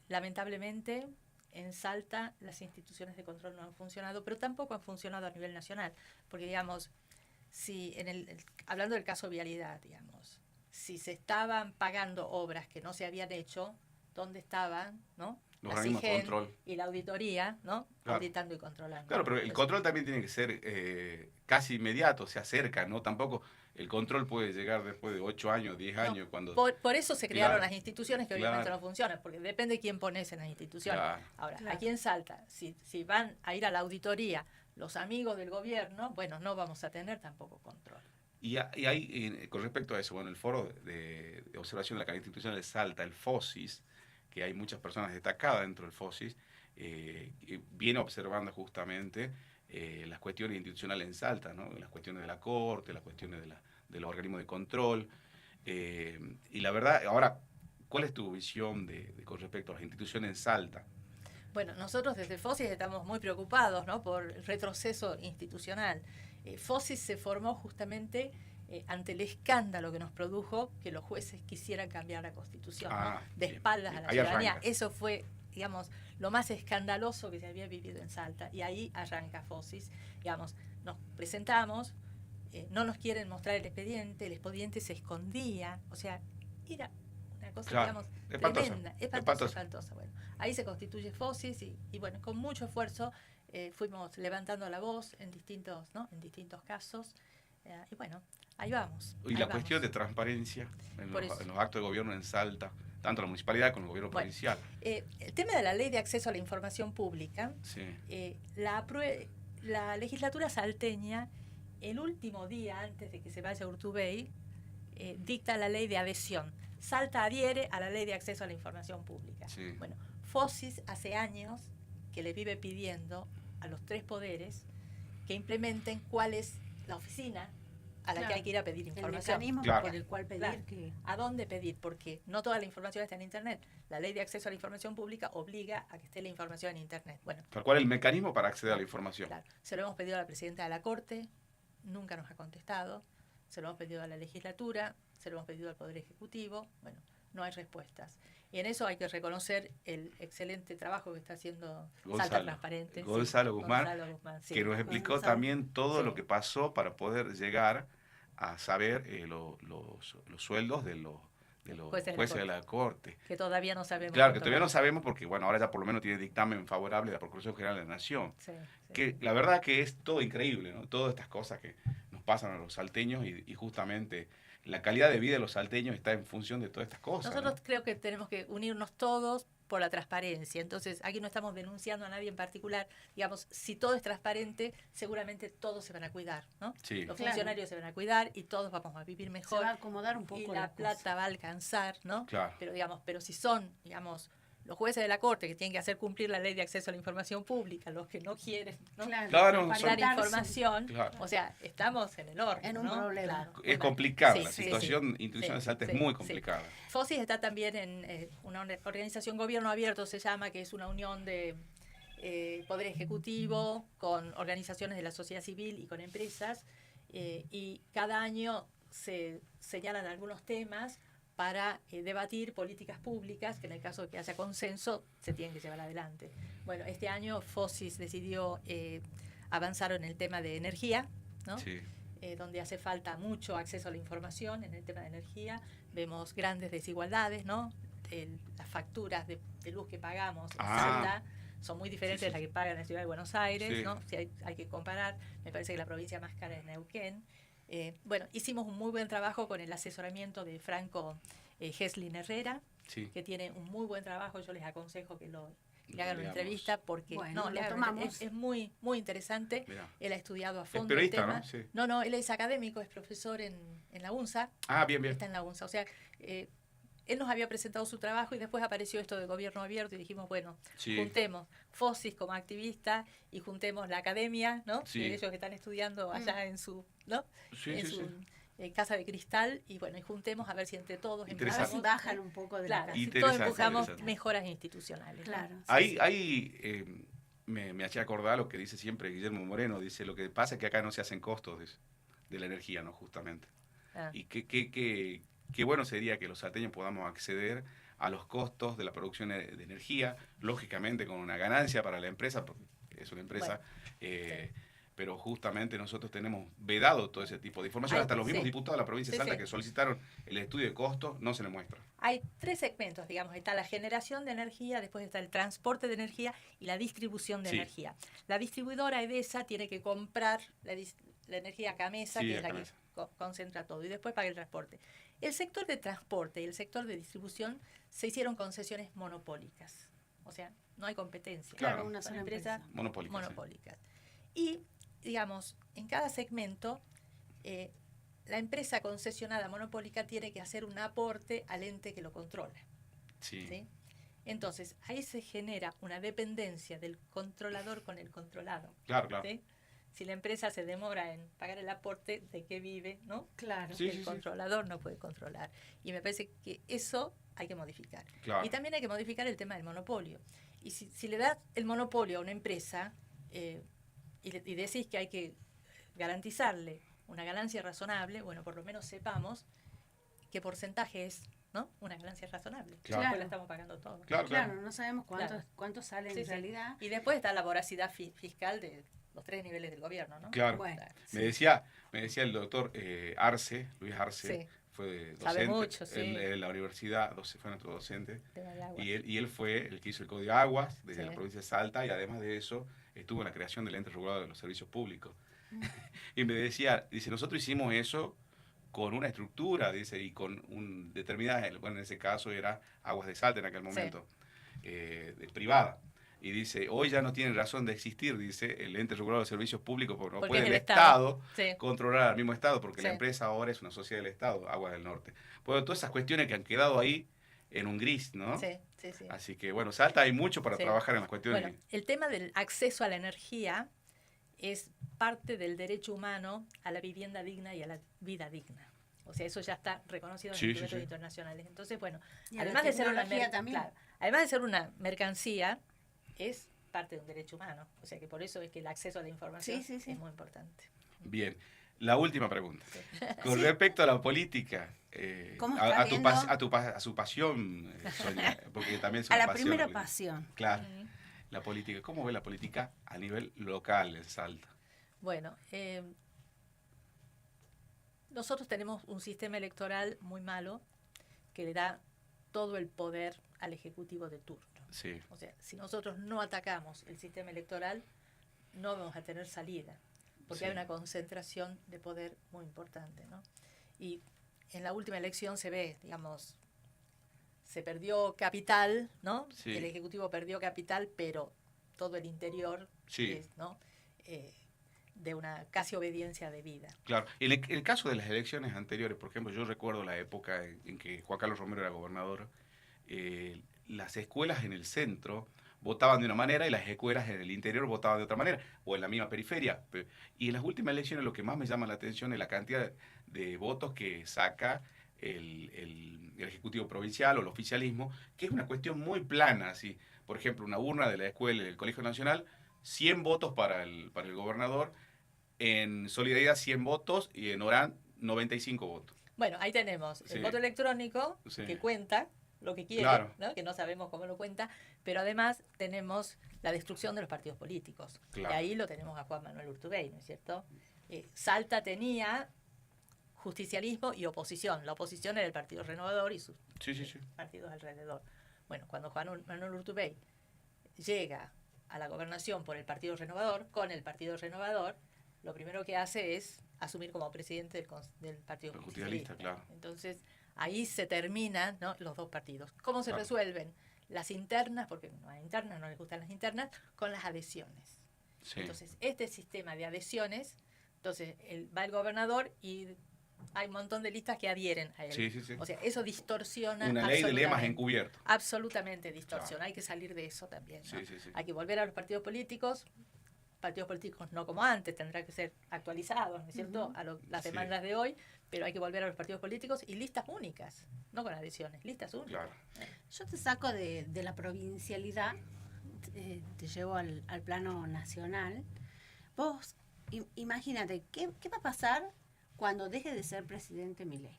Lamentablemente, en Salta las instituciones de control no han funcionado, pero tampoco han funcionado a nivel nacional. Porque, digamos, si hablando del caso Vialidad, digamos, si se estaban pagando obras que no se habían hecho, ¿dónde estaban, no?, Los la organismos de CIGEN control. y la auditoría, ¿no?, Claro. auditando y controlando? Claro, pero el Entonces, control también tiene que ser casi inmediato, se acerca, ¿no? Tampoco el control puede llegar después de 8 años, 10 No, años, cuando... Por eso se crearon Claro, las instituciones que claro. obviamente no funcionan, porque depende de quién pones en las instituciones. Claro. Ahora, Claro. aquí en Salta, si van a ir a la auditoría los amigos del gobierno, bueno, no vamos a tener tampoco control. Y hay, con respecto a eso, bueno, el foro de observación de la calidad institucional de Salta, el FOSIS, que hay muchas personas destacadas dentro del FOSIS, viene observando justamente las cuestiones institucionales en Salta, ¿no? Las cuestiones de la Corte, las cuestiones de los organismos de control. Y la verdad, ahora, ¿cuál es tu visión con respecto a las instituciones en Salta? Bueno, nosotros desde FOSIS estamos muy preocupados, ¿no?, por el retroceso institucional. FOSIS se formó justamente ante el escándalo que nos produjo que los jueces quisieran cambiar la Constitución, ¿no?, de bien, espaldas bien. a la Ahí ciudadanía. arranca. Eso fue, digamos, lo más escandaloso que se había vivido en Salta. Y ahí arranca FOSIS. Digamos, nos presentamos, no nos quieren mostrar el expediente se escondía. O sea, era una cosa, Claro, digamos, espantosa, tremenda, espantosa. Bueno, ahí se constituye FOSIS y bueno, con mucho esfuerzo fuimos levantando la voz en distintos casos. Y bueno, ahí vamos. Y la cuestión de transparencia en los actos de gobierno en Salta, tanto la municipalidad como el gobierno provincial. El tema de la ley de acceso a la información pública, Sí. la legislatura salteña, el último día antes de que se vaya Urtubey, dicta la ley de adhesión. Salta adhiere a la ley de acceso a la información pública. Sí. Bueno, FOSIS hace años que le vive pidiendo a los 3 poderes que implementen cuál es la oficina a la Claro. que hay que ir a pedir El información. mecanismo Claro. por el cual pedir Claro. que... ¿A dónde pedir? Porque no toda la información está en Internet. La ley de acceso a la información pública obliga a que esté la información en Internet. Bueno, ¿Cuál es el mecanismo para acceder a la información? claro, se lo hemos pedido a la presidenta de la Corte, nunca nos ha contestado. Se lo hemos pedido a la legislatura, se lo hemos pedido al Poder Ejecutivo. Bueno, no hay respuestas. Y en eso hay que reconocer el excelente trabajo que está haciendo Salta Transparente. Gonzalo Guzmán, sí. que nos explicó Gonzalo. también todo Sí. lo que pasó para poder llegar a saber los sueldos de los jueces de la Corte. Que todavía no sabemos. Claro, que cuánto todavía no vale. sabemos porque, bueno, ahora ya por lo menos tiene dictamen favorable de la Procuración General de la Nación. Sí, sí. Que la verdad que es todo increíble, ¿no? Todas estas cosas que nos pasan a los salteños y justamente la calidad de vida de los salteños está en función de todas estas cosas. Nosotros ¿no? creo que tenemos que unirnos todos por la transparencia. Entonces, aquí no estamos denunciando a nadie en particular. Digamos, si todo es transparente, seguramente todos se van a cuidar, ¿no? Sí. Los Claro. funcionarios se van a cuidar y todos vamos a vivir Se mejor. va a acomodar un poco Y la la plata va a alcanzar, ¿no? Claro. Pero digamos, si son, digamos, los jueces de la Corte que tienen que hacer cumplir la ley de acceso a la información pública, los que no quieren, ¿no?, Claro, Claro, para dar darse- información, Claro. o sea, estamos en el horno, En un ¿no? problema. Claro. Es Bueno, complicada, sí, la sí, situación sí, institucional de sí, Salta sí, es muy sí. complicada. FOSIS está también en una organización Gobierno Abierto, se llama, que es una unión de Poder Ejecutivo con organizaciones de la sociedad civil y con empresas, y cada año se señalan algunos temas para debatir políticas públicas que en el caso de que haya consenso se tienen que llevar adelante. Bueno, este año FOSIS decidió avanzar en el tema de energía, ¿no? Sí. Donde hace falta mucho acceso a la información en el tema de energía. Vemos grandes desigualdades, ¿no? Las facturas de luz que pagamos en Salta son muy diferentes Sí, de sí, las que pagan en la ciudad de Buenos Aires, Sí. ¿no? Si hay que comparar, me parece que la provincia más cara es Neuquén. Bueno, hicimos un muy buen trabajo con el asesoramiento de Franco Heslin Herrera, Sí. que tiene un muy buen trabajo. Yo les aconsejo que le hagan una Leamos. entrevista porque Bueno, no, lo le hagan tomamos. es muy, muy interesante. Mirá. Él ha estudiado a Es fondo el periodista, tema. ¿no? Sí. No, él es académico, es profesor en la UNSA. Ah, bien, bien. Está en la UNSA. O sea, él nos había presentado su trabajo y después apareció esto de gobierno abierto y dijimos, bueno, Sí. juntemos FOSIS como activista y juntemos la academia, ¿no? Sí. De ellos que están estudiando allá en su, ¿no? Sí, en sí, su sí. casa de cristal y bueno, y juntemos a ver si entre todos A ver Interesante. si empujamos, bajan un poco de claro, la si Interesante, todos empujamos interesante. mejoras institucionales. ¿no? Claro. sí, Ahí, sí. ahí me hacía acordar lo que dice siempre Guillermo Moreno. Dice, lo que pasa es que acá no se hacen costos de la energía, ¿no? Justamente. Ah, Y qué bueno sería que los salteños podamos acceder a los costos de la producción de energía, lógicamente con una ganancia para la empresa, porque es una empresa, pero justamente nosotros tenemos vedado todo ese tipo de información. Ay, Hasta los mismos sí. diputados de la provincia de Sí, Salta sí. que solicitaron el estudio de costos no se le muestra. Hay tres segmentos, digamos. Está la generación de energía, después está el transporte de energía y la distribución de Sí. energía. La distribuidora EDESA tiene que comprar la energía a Camesa, Sí, que a es la Camesa. que concentra todo, y después paga el transporte. El sector de transporte y el sector de distribución se hicieron concesiones monopólicas. O sea, no hay competencia. Claro. Una Son sola empresas empresa. Monopólicas. sí. monopólicas. Y, digamos, en cada segmento, la empresa concesionada monopólica tiene que hacer un aporte al ente que lo controla. Sí. ¿Sí? Entonces, ahí se genera una dependencia del controlador con el controlado. Claro, claro. ¿Sí? Si la empresa se demora en pagar el aporte, ¿de qué vive? ¿No? Claro. Sí, El controlador no puede controlar. Y me parece que eso hay que modificar. Claro. Y también hay que modificar el tema del monopolio. Y si le das el monopolio a una empresa y decís que hay que garantizarle una ganancia razonable, bueno, por lo menos sepamos qué porcentaje es, ¿no? Una ganancia razonable. Claro. Después la estamos pagando todos. Claro, Claro, claro. no sabemos Claro. cuánto sale Sí, en sí. realidad. Y después está la voracidad fiscal de los tres niveles del gobierno, ¿no? Claro. Bueno, Me decía el doctor Luis Arce, Sí. fue Sabe docente mucho, sí. en la universidad, fue nuestro docente, Tema de agua. y él fue el que hizo el Código de Aguas desde Sí. la provincia de Salta, y además de eso estuvo en la creación del ente regulador de los servicios públicos. Y me decía, dice, nosotros hicimos eso con una estructura, dice, y con un determinada, bueno, en ese caso era Aguas de Salta en aquel momento, privada. Y dice, hoy ya no tiene razón de existir, dice, el ente regulador de servicios públicos, porque no Porque puede es el el Estado Sí. controlar al mismo Estado, porque la Sí. empresa ahora es una sociedad del Estado, Aguas del Norte. Bueno, todas esas cuestiones que han quedado ahí en un gris, ¿no? Sí, sí, sí. Así que, bueno, Salta hay mucho para Sí. trabajar en las cuestiones. Bueno, el tema del acceso a la energía es parte del derecho humano a la vivienda digna y a la vida digna. O sea, eso ya está reconocido en Sí, sí, instrumentos sí. internacionales. Entonces, bueno, Y a además la de ser una tecnología también. claro, además de ser una mercancía, es parte de un derecho humano. O sea que por eso es que el acceso a la información Sí, sí, sí. es muy importante. Bien, la última pregunta. Sí. Con respecto a la política, ¿Cómo está viendo? a su pasión, Sonia, porque también es A una la pasión primera política. pasión. Claro, Ujú. la política. ¿Cómo ve la política a nivel local en Salta? Bueno, nosotros tenemos un sistema electoral muy malo que le da todo el poder al Ejecutivo de turno. Sí, O sea, si nosotros no atacamos el sistema electoral, no vamos a tener salida, porque Sí. hay una concentración de poder muy importante, ¿no? Y en la última elección se ve, digamos, se perdió capital, ¿no? Sí. El Ejecutivo perdió capital, pero todo el interior Sí. es, ¿no? De una casi obediencia debida. claro. En el caso de las elecciones anteriores, por ejemplo, yo recuerdo la época en que Juan Carlos Romero era gobernador, las escuelas en el centro votaban de una manera y las escuelas en el interior votaban de otra manera, o en la misma periferia. Y en las últimas elecciones lo que más me llama la atención es la cantidad de votos que saca el Ejecutivo Provincial o el oficialismo, que es una cuestión muy plana. Así. Por ejemplo, una urna de la escuela del Colegio Nacional, 100 votos para el gobernador, en Solidaridad 100 votos y en Orán 95 votos. Bueno, ahí tenemos Sí. el voto electrónico, Sí. que cuenta lo que quiere, Claro. ¿no? Que no sabemos cómo lo cuenta, pero además tenemos la destrucción de los partidos políticos. Claro. Y ahí lo tenemos a Juan Manuel Urtubey, ¿no es cierto? Salta tenía justicialismo y oposición. La oposición era el Partido Renovador y sus Sí, sí, sí. partidos alrededor. Bueno, cuando Juan Manuel Urtubey llega a la gobernación por el Partido Renovador, con el Partido Renovador, lo primero que hace es asumir como presidente del Partido Justicialista. Claro. Entonces, ahí se terminan, ¿no?, los dos partidos. ¿Cómo se resuelven? Las internas, porque no hay internas, no les gustan las internas, con las adhesiones. Sí. Entonces, este sistema de adhesiones, entonces va el gobernador y hay un montón de listas que adhieren a él. Sí, sí, sí. O sea, eso distorsiona. Una ley de lemas encubierto. Absolutamente distorsiona. Claro. Hay que salir de eso también, ¿no? Sí, sí, sí. Hay que volver a los partidos políticos no como antes, tendrá que ser actualizados, ¿no es cierto?, a las demandas de hoy, pero hay que volver a los partidos políticos y listas únicas, no con adhesiones, listas únicas. Claro. Yo te saco de la provincialidad, te llevo al plano nacional. Vos, imagínate, ¿qué va a pasar cuando deje de ser presidente Milei?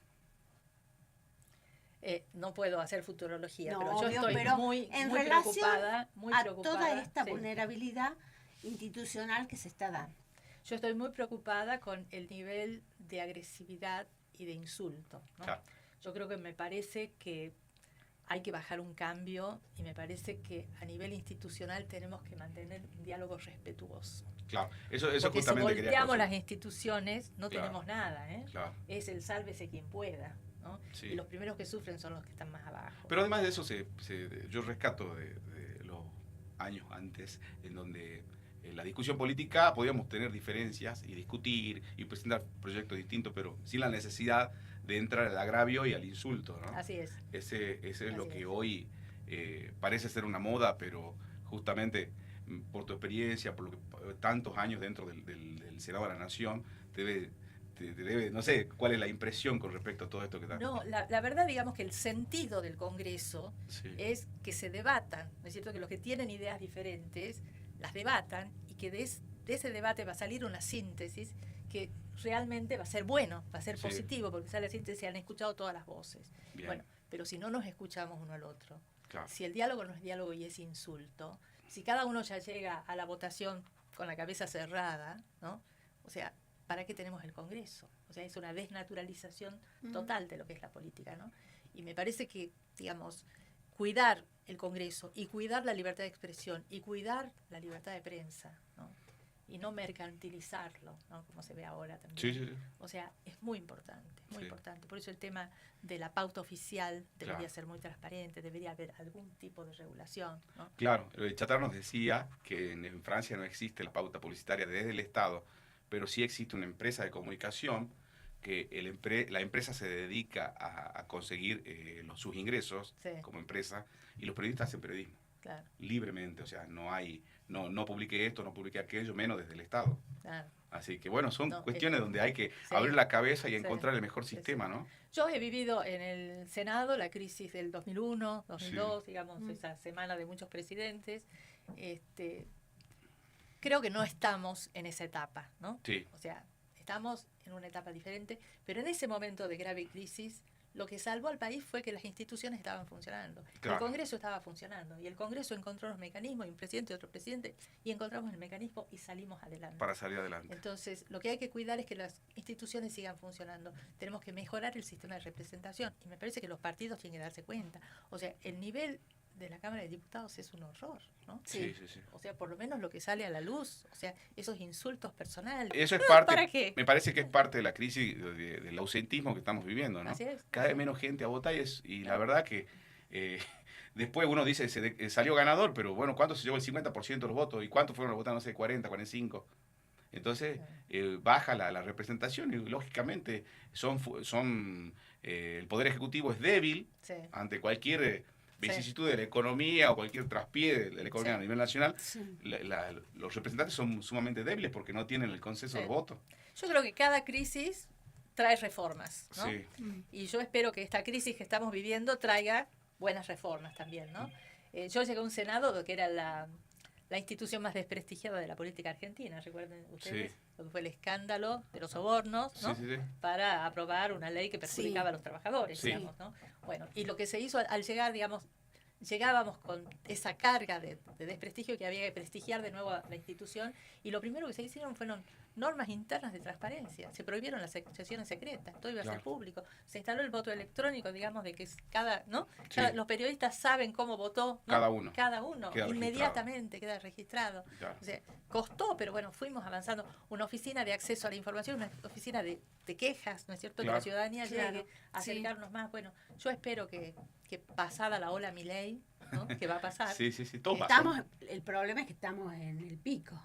No puedo hacer futurología, No, pero yo obvio, estoy pero muy en preocupada a toda esta sí. vulnerabilidad institucional que se está dando. Yo estoy muy preocupada con el nivel de agresividad y de insulto, ¿no? Claro. Yo creo que me parece que hay que bajar un cambio y me parece que a nivel institucional tenemos que mantener un diálogo respetuoso. Claro, eso Porque justamente si quería volteamos consultar. las instituciones no Claro. tenemos nada, ¿eh? Claro. Es el sálvese quien pueda, ¿no? Sí. Y los primeros que sufren son los que están más abajo. Pero además de eso, yo rescato de los años antes, en donde en la discusión política podíamos tener diferencias y discutir y presentar proyectos distintos, pero sin la necesidad de entrar al agravio y al insulto, ¿no? Así es. Ese es lo Así que es. hoy parece ser una moda, pero justamente por tu experiencia, por lo que tantos años dentro del Senado de la Nación, te debe, no sé, cuál es la impresión con respecto a todo esto que está. No, la verdad, digamos que el sentido del Congreso Sí. es que se debatan, ¿no es cierto?, que los que tienen ideas diferentes las debatan y que de ese debate va a salir una síntesis que realmente va a ser bueno, va a ser Sí. positivo, porque sale la síntesis, han escuchado todas las voces. Bien. Bueno, pero si no nos escuchamos uno al otro, Claro. si el diálogo no es diálogo y es insulto, si cada uno ya llega a la votación con la cabeza cerrada, ¿no? O sea, ¿para qué tenemos el Congreso? O sea, es una desnaturalización total de lo que es la política, ¿no? Y me parece que, digamos, cuidar el Congreso y cuidar la libertad de expresión y cuidar la libertad de prensa, ¿no?, y no mercantilizarlo, ¿no?, como se ve ahora también. Sí, sí, sí. O sea, es muy importante, muy Sí. importante. Por eso el tema de la pauta oficial debería Claro. ser muy transparente, debería haber algún tipo de regulación, ¿no? Claro, Chatar nos decía que en Francia no existe la pauta publicitaria desde el Estado, pero sí existe una empresa de comunicación que la empresa se dedica a conseguir sus ingresos Sí. como empresa y los periodistas hacen periodismo Claro, libremente, o sea, no publique esto, no publique aquello, menos desde el Estado. claro. Así que bueno, son No, cuestiones donde hay que sí. abrir la cabeza y Sí. encontrar el mejor Sí, sistema, sí. ¿no? Yo he vivido en el Senado la crisis del 2001, 2002, digamos, esa semana de muchos presidentes. Creo que no estamos en esa etapa, ¿no? Sí. O sea, estamos en una etapa diferente, pero en ese momento de grave crisis, lo que salvó al país fue que las instituciones estaban funcionando. Claro. El Congreso estaba funcionando y el Congreso encontró los mecanismos, y un presidente y otro presidente, y encontramos el mecanismo y salimos adelante. Para salir adelante. Entonces, lo que hay que cuidar es que las instituciones sigan funcionando. Tenemos que mejorar el sistema de representación y me parece que los partidos tienen que darse cuenta. O sea, el nivel de la Cámara de Diputados es un horror, ¿no? Sí, sí, sí. O sea, por lo menos lo que sale a la luz, o sea, esos insultos personales. Eso es ¿Para parte, qué? me parece que es parte de la crisis del ausentismo que estamos viviendo, ¿no? Así es. Cada vez menos gente a votar y la verdad que después uno dice, salió ganador, pero bueno, ¿cuánto se llevó el 50% de los votos? ¿Y cuántos fueron a votar? No sé, 40, 45. Entonces, baja la representación y lógicamente el Poder Ejecutivo es débil Sí. ante cualquier vicisitud de la economía o cualquier traspié de la economía Sí. a nivel nacional. Sí. Los representantes son sumamente débiles porque no tienen el consenso Sí. del voto. Yo creo que cada crisis trae reformas, ¿no? Sí. Y yo espero que esta crisis que estamos viviendo traiga buenas reformas también, ¿no? Yo llegué a un Senado que era la institución más desprestigiada de la política argentina, recuerden ustedes, Sí. lo que fue el escándalo de los sobornos, ¿no? Sí, sí, sí. Para aprobar una ley que perjudicaba a los trabajadores, Sí. digamos, ¿no? Bueno, y lo que se hizo al llegar, digamos, llegábamos con esa carga de desprestigio que había que prestigiar de nuevo a la institución, y lo primero que se hicieron fueron normas internas de transparencia. Se prohibieron las sesiones secretas, todo iba a ser Claro. público. Se instaló el voto electrónico, digamos, de que cada, ¿no? Sí. Los periodistas saben cómo votó, ¿no? Cada uno. Cada uno, Queda inmediatamente queda registrado. Claro. O sea, costó, pero bueno, fuimos avanzando. Una oficina de acceso a la información, una oficina de quejas, ¿no es cierto? Claro. Que la ciudadanía Claro, llegue a sí. acercarnos más. Bueno, yo espero que pasada la ola Milei, ¿no? Que va a pasar. Sí, todo pasa. El problema es que estamos en el pico.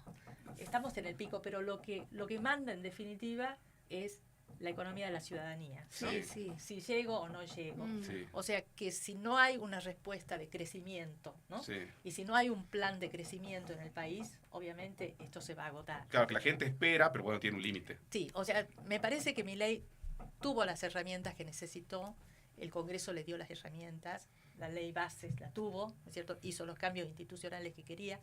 Estamos en el pico, pero lo que manda en definitiva es la economía de la ciudadanía, ¿no? Sí, sí. Si llego o no llego. Sí, O sea que si no hay una respuesta de crecimiento, ¿no? sí. Y si no hay un plan de crecimiento en el país, obviamente esto se va a agotar. Claro, que la gente espera, pero bueno, tiene un límite. Sí, o sea, me parece que Milei tuvo las herramientas que necesitó, el Congreso le dio las herramientas, la ley bases la tuvo, ¿no es cierto? Hizo los cambios institucionales que quería,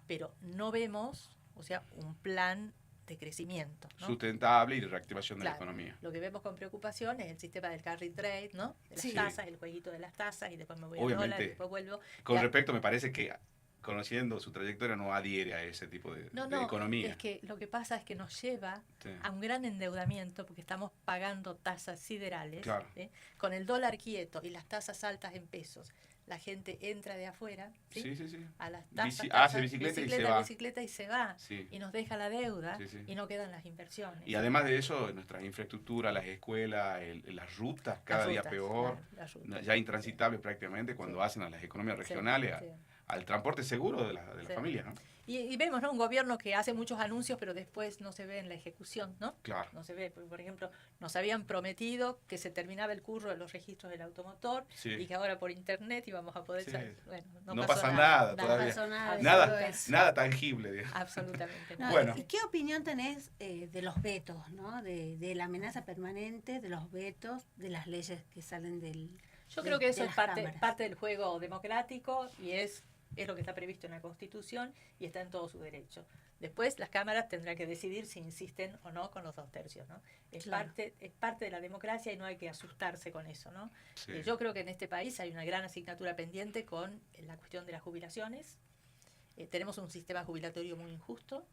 pero no vemos, o sea, un plan de crecimiento, ¿no? Sustentable y de reactivación de Claro. la economía. Lo que vemos con preocupación es el sistema del carry trade, ¿no? De las Sí. tasas, el jueguito de las tasas, y después me voy a Obviamente. dólar, y después vuelvo. Con Ya. respecto, me parece que conociendo su trayectoria no adhiere a ese tipo de economía. Es que lo que pasa es que nos lleva Sí. a un gran endeudamiento porque estamos pagando tasas siderales. Claro. ¿sí? Con el dólar quieto y las tasas altas en pesos, la gente entra de afuera, ¿sí? Sí. A las tasas, Hace bicicleta bicicleta y se va. Sí. Y nos deja la deuda Sí. y no quedan las inversiones. Y además de eso, nuestras infraestructuras, las escuelas, las rutas, cada Las día rutas, peor, claro, las rutas. ya intransitables prácticamente cuando Sí. hacen a las economías Sí, regionales, sí. al transporte seguro de la Sí. familia, ¿no? Y vemos, ¿no? Un gobierno que hace muchos anuncios, pero después no se ve en la ejecución, ¿no? Claro. No se ve, por ejemplo, nos habían prometido que se terminaba el curro de los registros del automotor Sí. y que ahora por internet íbamos a poder Sí. saber. Bueno, No pasa nada todavía. pasó nada de Nada, todo eso. nada tangible, digamos. Absolutamente No, nada. Bueno. ¿Y qué opinión tenés de los vetos, ¿no? De la amenaza permanente, de los vetos, de las leyes que salen Yo creo que eso de es las cámaras? parte del juego democrático y es lo que está previsto en la Constitución y está en todo su derecho. Después las cámaras tendrán que decidir si insisten o no con los 2/3, ¿no? Es Claro. parte de la democracia y no hay que asustarse con eso, ¿no? Sí. Yo creo que en este país hay una gran asignatura pendiente con la cuestión de las jubilaciones. Tenemos un sistema jubilatorio muy injusto,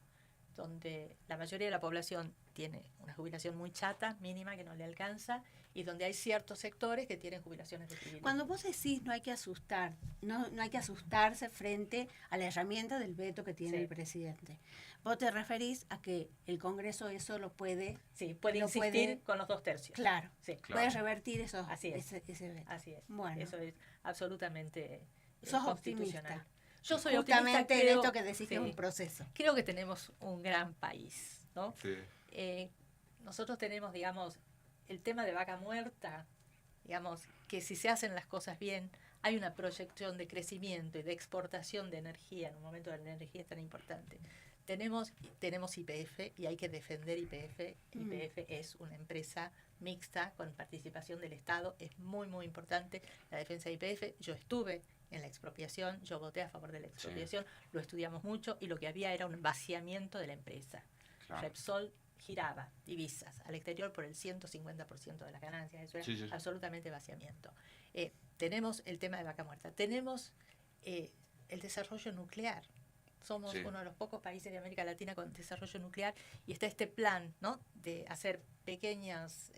donde la mayoría de la población tiene una jubilación muy chata, mínima, que no le alcanza, y donde hay ciertos sectores que tienen jubilaciones de privilegio. Cuando vos decís no hay que asustar, no hay que asustarse frente a la herramienta del veto que tiene Sí. el presidente. Vos te referís a que el Congreso eso lo puede, Sí, puede no insistir puede- con los 2/3. claro, Sí, Claro. puede revertir eso, Así es. ese veto. así es. Bueno. Eso es absolutamente Sos constitucional. optimista. Yo soy Justamente optimista, en creo, esto que decís que es sí, un proceso. creo que tenemos un gran país, ¿no? Sí. Nosotros tenemos, digamos, el tema de vaca muerta, digamos, que si se hacen las cosas bien, hay una proyección de crecimiento y de exportación de energía en un momento de la energía tan importante. Tenemos YPF y hay que defender YPF. YPF es una empresa mixta con participación del Estado, es muy, muy importante la defensa de YPF. Yo estuve en la expropiación, yo voté a favor de la expropiación, lo estudiamos mucho y lo que había era un vaciamiento de la empresa. Claro. Repsol giraba divisas al exterior por el 150% de las ganancias. Eso era Sí. absolutamente vaciamiento. Tenemos el tema de vaca muerta. Tenemos el desarrollo nuclear. Somos Sí. uno de los pocos países de América Latina con desarrollo nuclear y está este plan, ¿no? De hacer pequeñas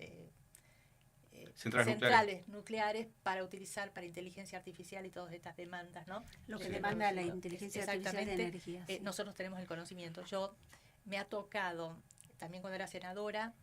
Centrales nucleares para utilizar para inteligencia artificial y todas estas demandas, ¿no? Lo que Sí. demanda la inteligencia artificial de Exactamente. energía. Sí. Nosotros tenemos el conocimiento. Yo me ha tocado, también cuando era senadora,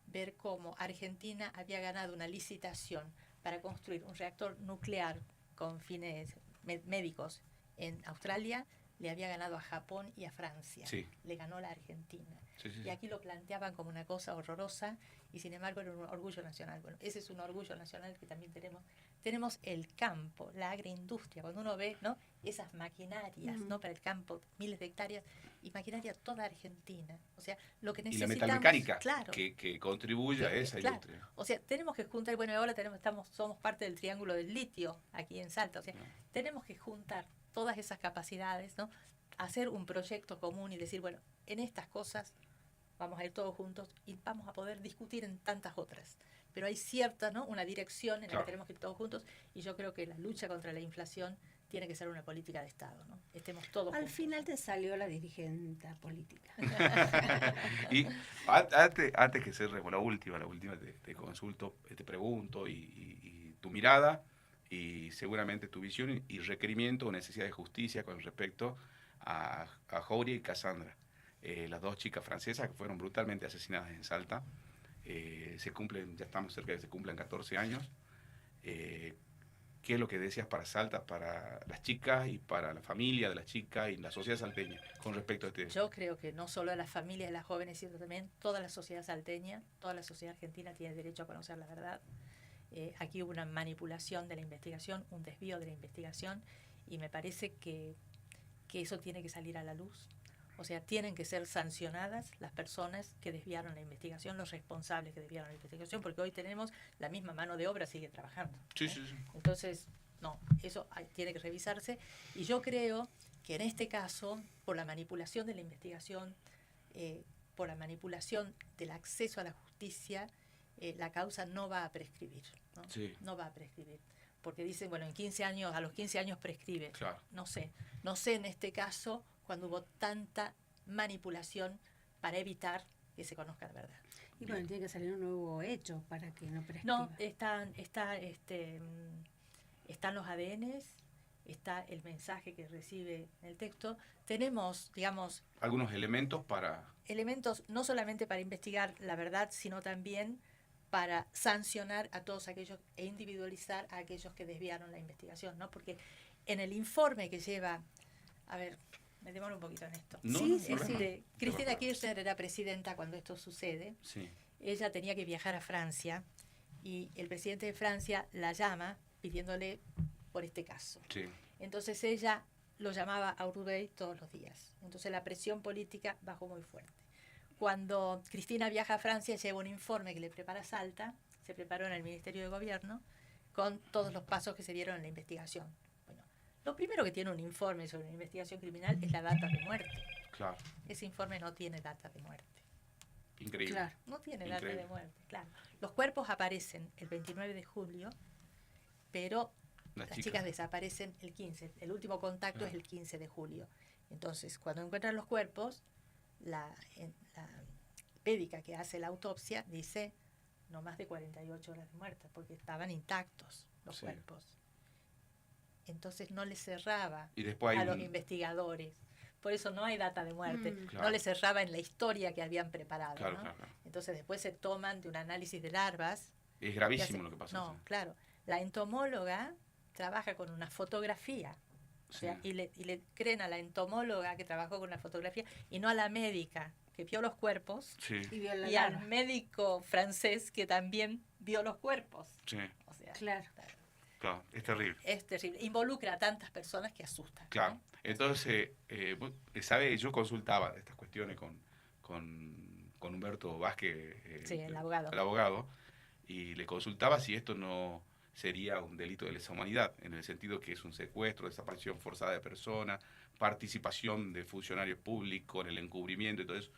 ver cómo Argentina había ganado una licitación para construir un reactor nuclear con fines médicos en Australia, le había ganado a Japón y a Francia. Sí. Le ganó la Argentina. Sí. Y aquí lo planteaban como una cosa horrorosa y sin embargo era un orgullo nacional. Bueno, ese es un orgullo nacional que también tenemos. Tenemos el campo, la agroindustria. Cuando uno ve, ¿no?, esas maquinarias, Ujú. ¿no?, para el campo, miles de hectáreas, y maquinaria toda Argentina. O sea, lo que Y la necesitamos... metalmecánica claro, que contribuye a esa claro. industria. O sea, tenemos que juntar, bueno, ahora somos parte del triángulo del litio aquí en Salta. O sea, tenemos que juntar todas esas capacidades, ¿no?, hacer un proyecto común y decir, bueno, en estas cosas vamos a ir todos juntos y vamos a poder discutir en tantas otras. Pero hay cierta, ¿no?, una dirección en la Claro. que tenemos que ir todos juntos y yo creo que la lucha contra la inflación tiene que ser una política de Estado, ¿no? Estemos todos Al juntos. final te salió la dirigente política. Y antes que cerremos, la última te consulto, te pregunto, y tu mirada, y seguramente tu visión y requerimiento o necesidad de justicia con respecto a Jauria y Cassandra, las dos chicas francesas que fueron brutalmente asesinadas en Salta. Ya estamos cerca de que se cumplan 14 años. ¿Qué es lo que decías para Salta, para las chicas y para la familia de las chicas y la sociedad salteña con respecto a este? Yo creo que no solo a las familias de las jóvenes, sino también toda la sociedad salteña, toda la sociedad argentina tiene derecho a conocer la verdad. Aquí hubo una manipulación de la investigación, un desvío de la investigación, y me parece que eso tiene que salir a la luz. O sea, tienen que ser sancionadas las personas que desviaron la investigación, los responsables que desviaron la investigación, porque hoy tenemos la misma mano de obra, sigue trabajando. Sí, sí, sí. Entonces, no, eso tiene que revisarse. Y yo creo que en este caso, por la manipulación de la investigación, por la manipulación del acceso a la justicia, la causa no va a prescribir, ¿no? Sí. No va a prescribir. Porque dicen, bueno, a los 15 años prescribe. Claro. No sé en este caso cuando hubo tanta manipulación para evitar que se conozca la verdad. Y bueno, tiene que salir un nuevo hecho para que no prescriba. No, están los ADNs, está el mensaje que recibe el texto. Tenemos, digamos, Algunos elementos para... elementos no solamente para investigar la verdad, sino también para sancionar a todos aquellos e individualizar a aquellos que desviaron la investigación, ¿no? Porque en el informe que lleva, a ver, me demoro un poquito en esto. No, Sí, no, sí, problema. sí. Cristina Kirchner era presidenta cuando esto sucede. Sí, Ella tenía que viajar a Francia y el presidente de Francia la llama pidiéndole por este caso. sí, Entonces ella lo llamaba a Urtubey todos los días. Entonces la presión política bajó muy fuerte. Cuando Cristina viaja a Francia, lleva un informe que le prepara Salta, se preparó en el Ministerio de Gobierno, con todos los pasos que se dieron en la investigación. Bueno, lo primero que tiene un informe sobre una investigación criminal es la data de muerte. claro. Ese informe no tiene data de muerte. Increíble. Claro. No tiene Increíble. data de muerte, claro. Los cuerpos aparecen el 29 de julio, pero las chicas desaparecen el 15. El último contacto es el 15 de julio. Entonces, cuando encuentran los cuerpos, la médica que hace la autopsia dice no más de 48 horas de muerte, porque estaban intactos los Sí. cuerpos. Entonces no les cerraba Y después a hay los un... investigadores. Por eso no hay data de muerte. Claro. No les cerraba en la historia que habían preparado. Claro, ¿no? claro, claro. Entonces después se toman de un análisis de larvas. Es que gravísimo hace- lo que pasa. No, sí. claro. La entomóloga trabaja con una fotografía. O sea, Sí. y le creen a la entomóloga que trabajó con una fotografía y no a la médica que vio los cuerpos Sí, Y vio la y al larva. médico francés que también vio los cuerpos. sí, O sea, Claro. claro, es terrible. es terrible. Involucra a tantas personas que asustan. Claro. ¿no? Entonces, ¿sabe? Yo consultaba estas cuestiones con Humberto Vázquez, Sí, el abogado. el abogado, y le consultaba si esto no sería un delito de lesa humanidad, en el sentido que es un secuestro, desaparición forzada de personas, participación de funcionarios públicos en el encubrimiento y todo eso.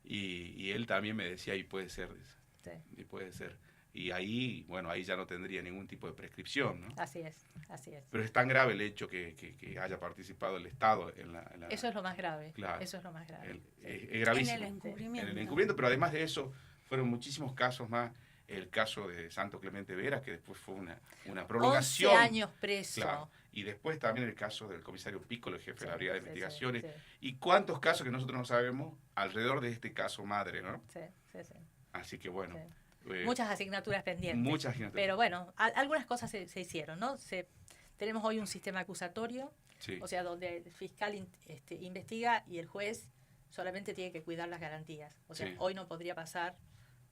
Y él también me decía, y puede ser, dice, Sí, y puede ser. Y ahí, bueno, ahí ya no tendría ningún tipo de prescripción, ¿no? así es, así es. Pero es tan grave el hecho que haya participado el Estado en la Eso es lo más grave. Claro. Eso es lo más grave. es gravísimo. En el encubrimiento. En el encubrimiento, pero además de eso, fueron muchísimos casos más. El caso de Santo Clemente Vera, que después fue una prolongación. 11 años preso. Claro. Y después también el caso del comisario Piccolo, el jefe de la Brigada de Sí, Investigaciones. sí, Y cuántos casos que nosotros no sabemos alrededor de este caso madre, ¿no? sí, sí, sí, Así que bueno. sí. Muchas asignaturas pendientes. Muchas asignaturas. Pero bueno, algunas cosas se hicieron, ¿no? Tenemos hoy un sistema acusatorio, Sí. o sea, donde el fiscal investiga y el juez solamente tiene que cuidar las garantías. O sea, Sí. hoy no podría pasar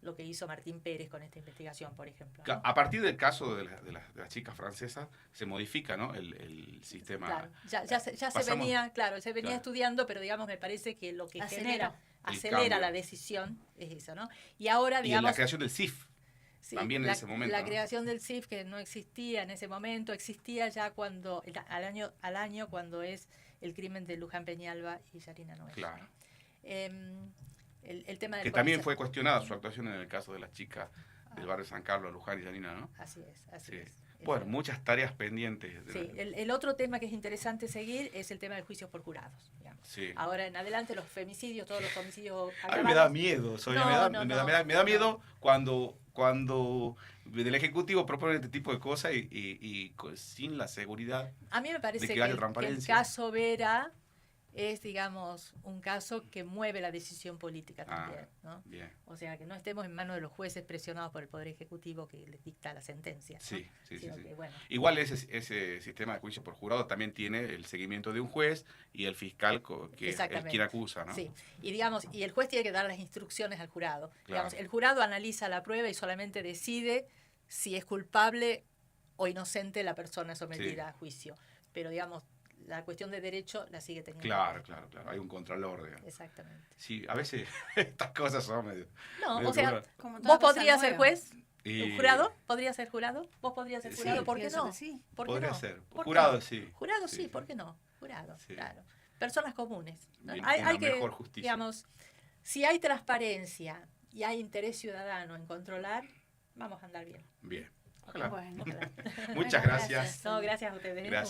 lo que hizo Martín Pérez con esta investigación, por ejemplo. ¿no? A partir del caso de las chicas francesas, se modifica, ¿no? El sistema. Claro, ya se Pasamos- venía, claro, se venía Claro. estudiando, pero digamos, me parece que lo que Aceleró. acelera cambio. la decisión es eso, ¿no? Y ahora, Y en digamos, la creación del CIF. sí, también en ese momento, la ¿no? creación del CIF, que no existía en ese momento, existía ya cuando, al año cuando es el crimen de Luján Peñalba y Yarina Noel. Claro. El tema del Que también comisario- fue cuestionada su actuación en el caso de las chicas del barrio San Carlos, Luján y Janina, ¿no? Así es, así Sí. es. Bueno, muchas tareas pendientes. Sí, el otro tema que es interesante seguir es el tema de juicios por jurados, digamos. Sí. Ahora en adelante los femicidios, todos los homicidios A mí me da agravados. miedo, Sonia, No, me da miedo cuando del Ejecutivo proponen este tipo de cosas y sin la seguridad. A mí me parece de que que, haya que el transparencia. caso Vera es, digamos, un caso que mueve la decisión política también, ¿no? Bien. O sea, que no estemos en manos de los jueces presionados por el Poder Ejecutivo que les dicta la sentencia, ¿no? Sí, sí, sí. Sino Sí. que, bueno, Igual ese sistema de juicio por jurado también tiene el seguimiento de un juez y el fiscal que es el quien acusa, ¿no? sí. Y digamos, y el juez tiene que dar las instrucciones al jurado. Claro. Digamos, el jurado analiza la prueba y solamente decide si es culpable o inocente la persona sometida a juicio. Pero digamos, la cuestión de derecho la sigue teniendo. Claro. Hay un contralor, digamos. Exactamente. Sí, a veces estas cosas son medio... No, medio o sea, crudas. Como toda ¿vos cosa podrías ser nueva. juez? Y- ¿Un jurado? ¿Podrías ser jurado? ¿Vos podrías ser Sí, jurado? ¿Por qué pienso no? que sí. ¿Por qué Podría no? ser. ¿Por qué Jurado, no? sí. Jurado Sí, sí, sí. ¿por qué no? Jurado, Sí. claro. Personas comunes, ¿no? En Hay una que, mejor justicia. digamos, si hay transparencia y hay interés ciudadano en controlar, vamos a andar bien. Bien. Ojalá. Bueno. Ojalá. Muchas gracias. No, gracias a ustedes. Gracias.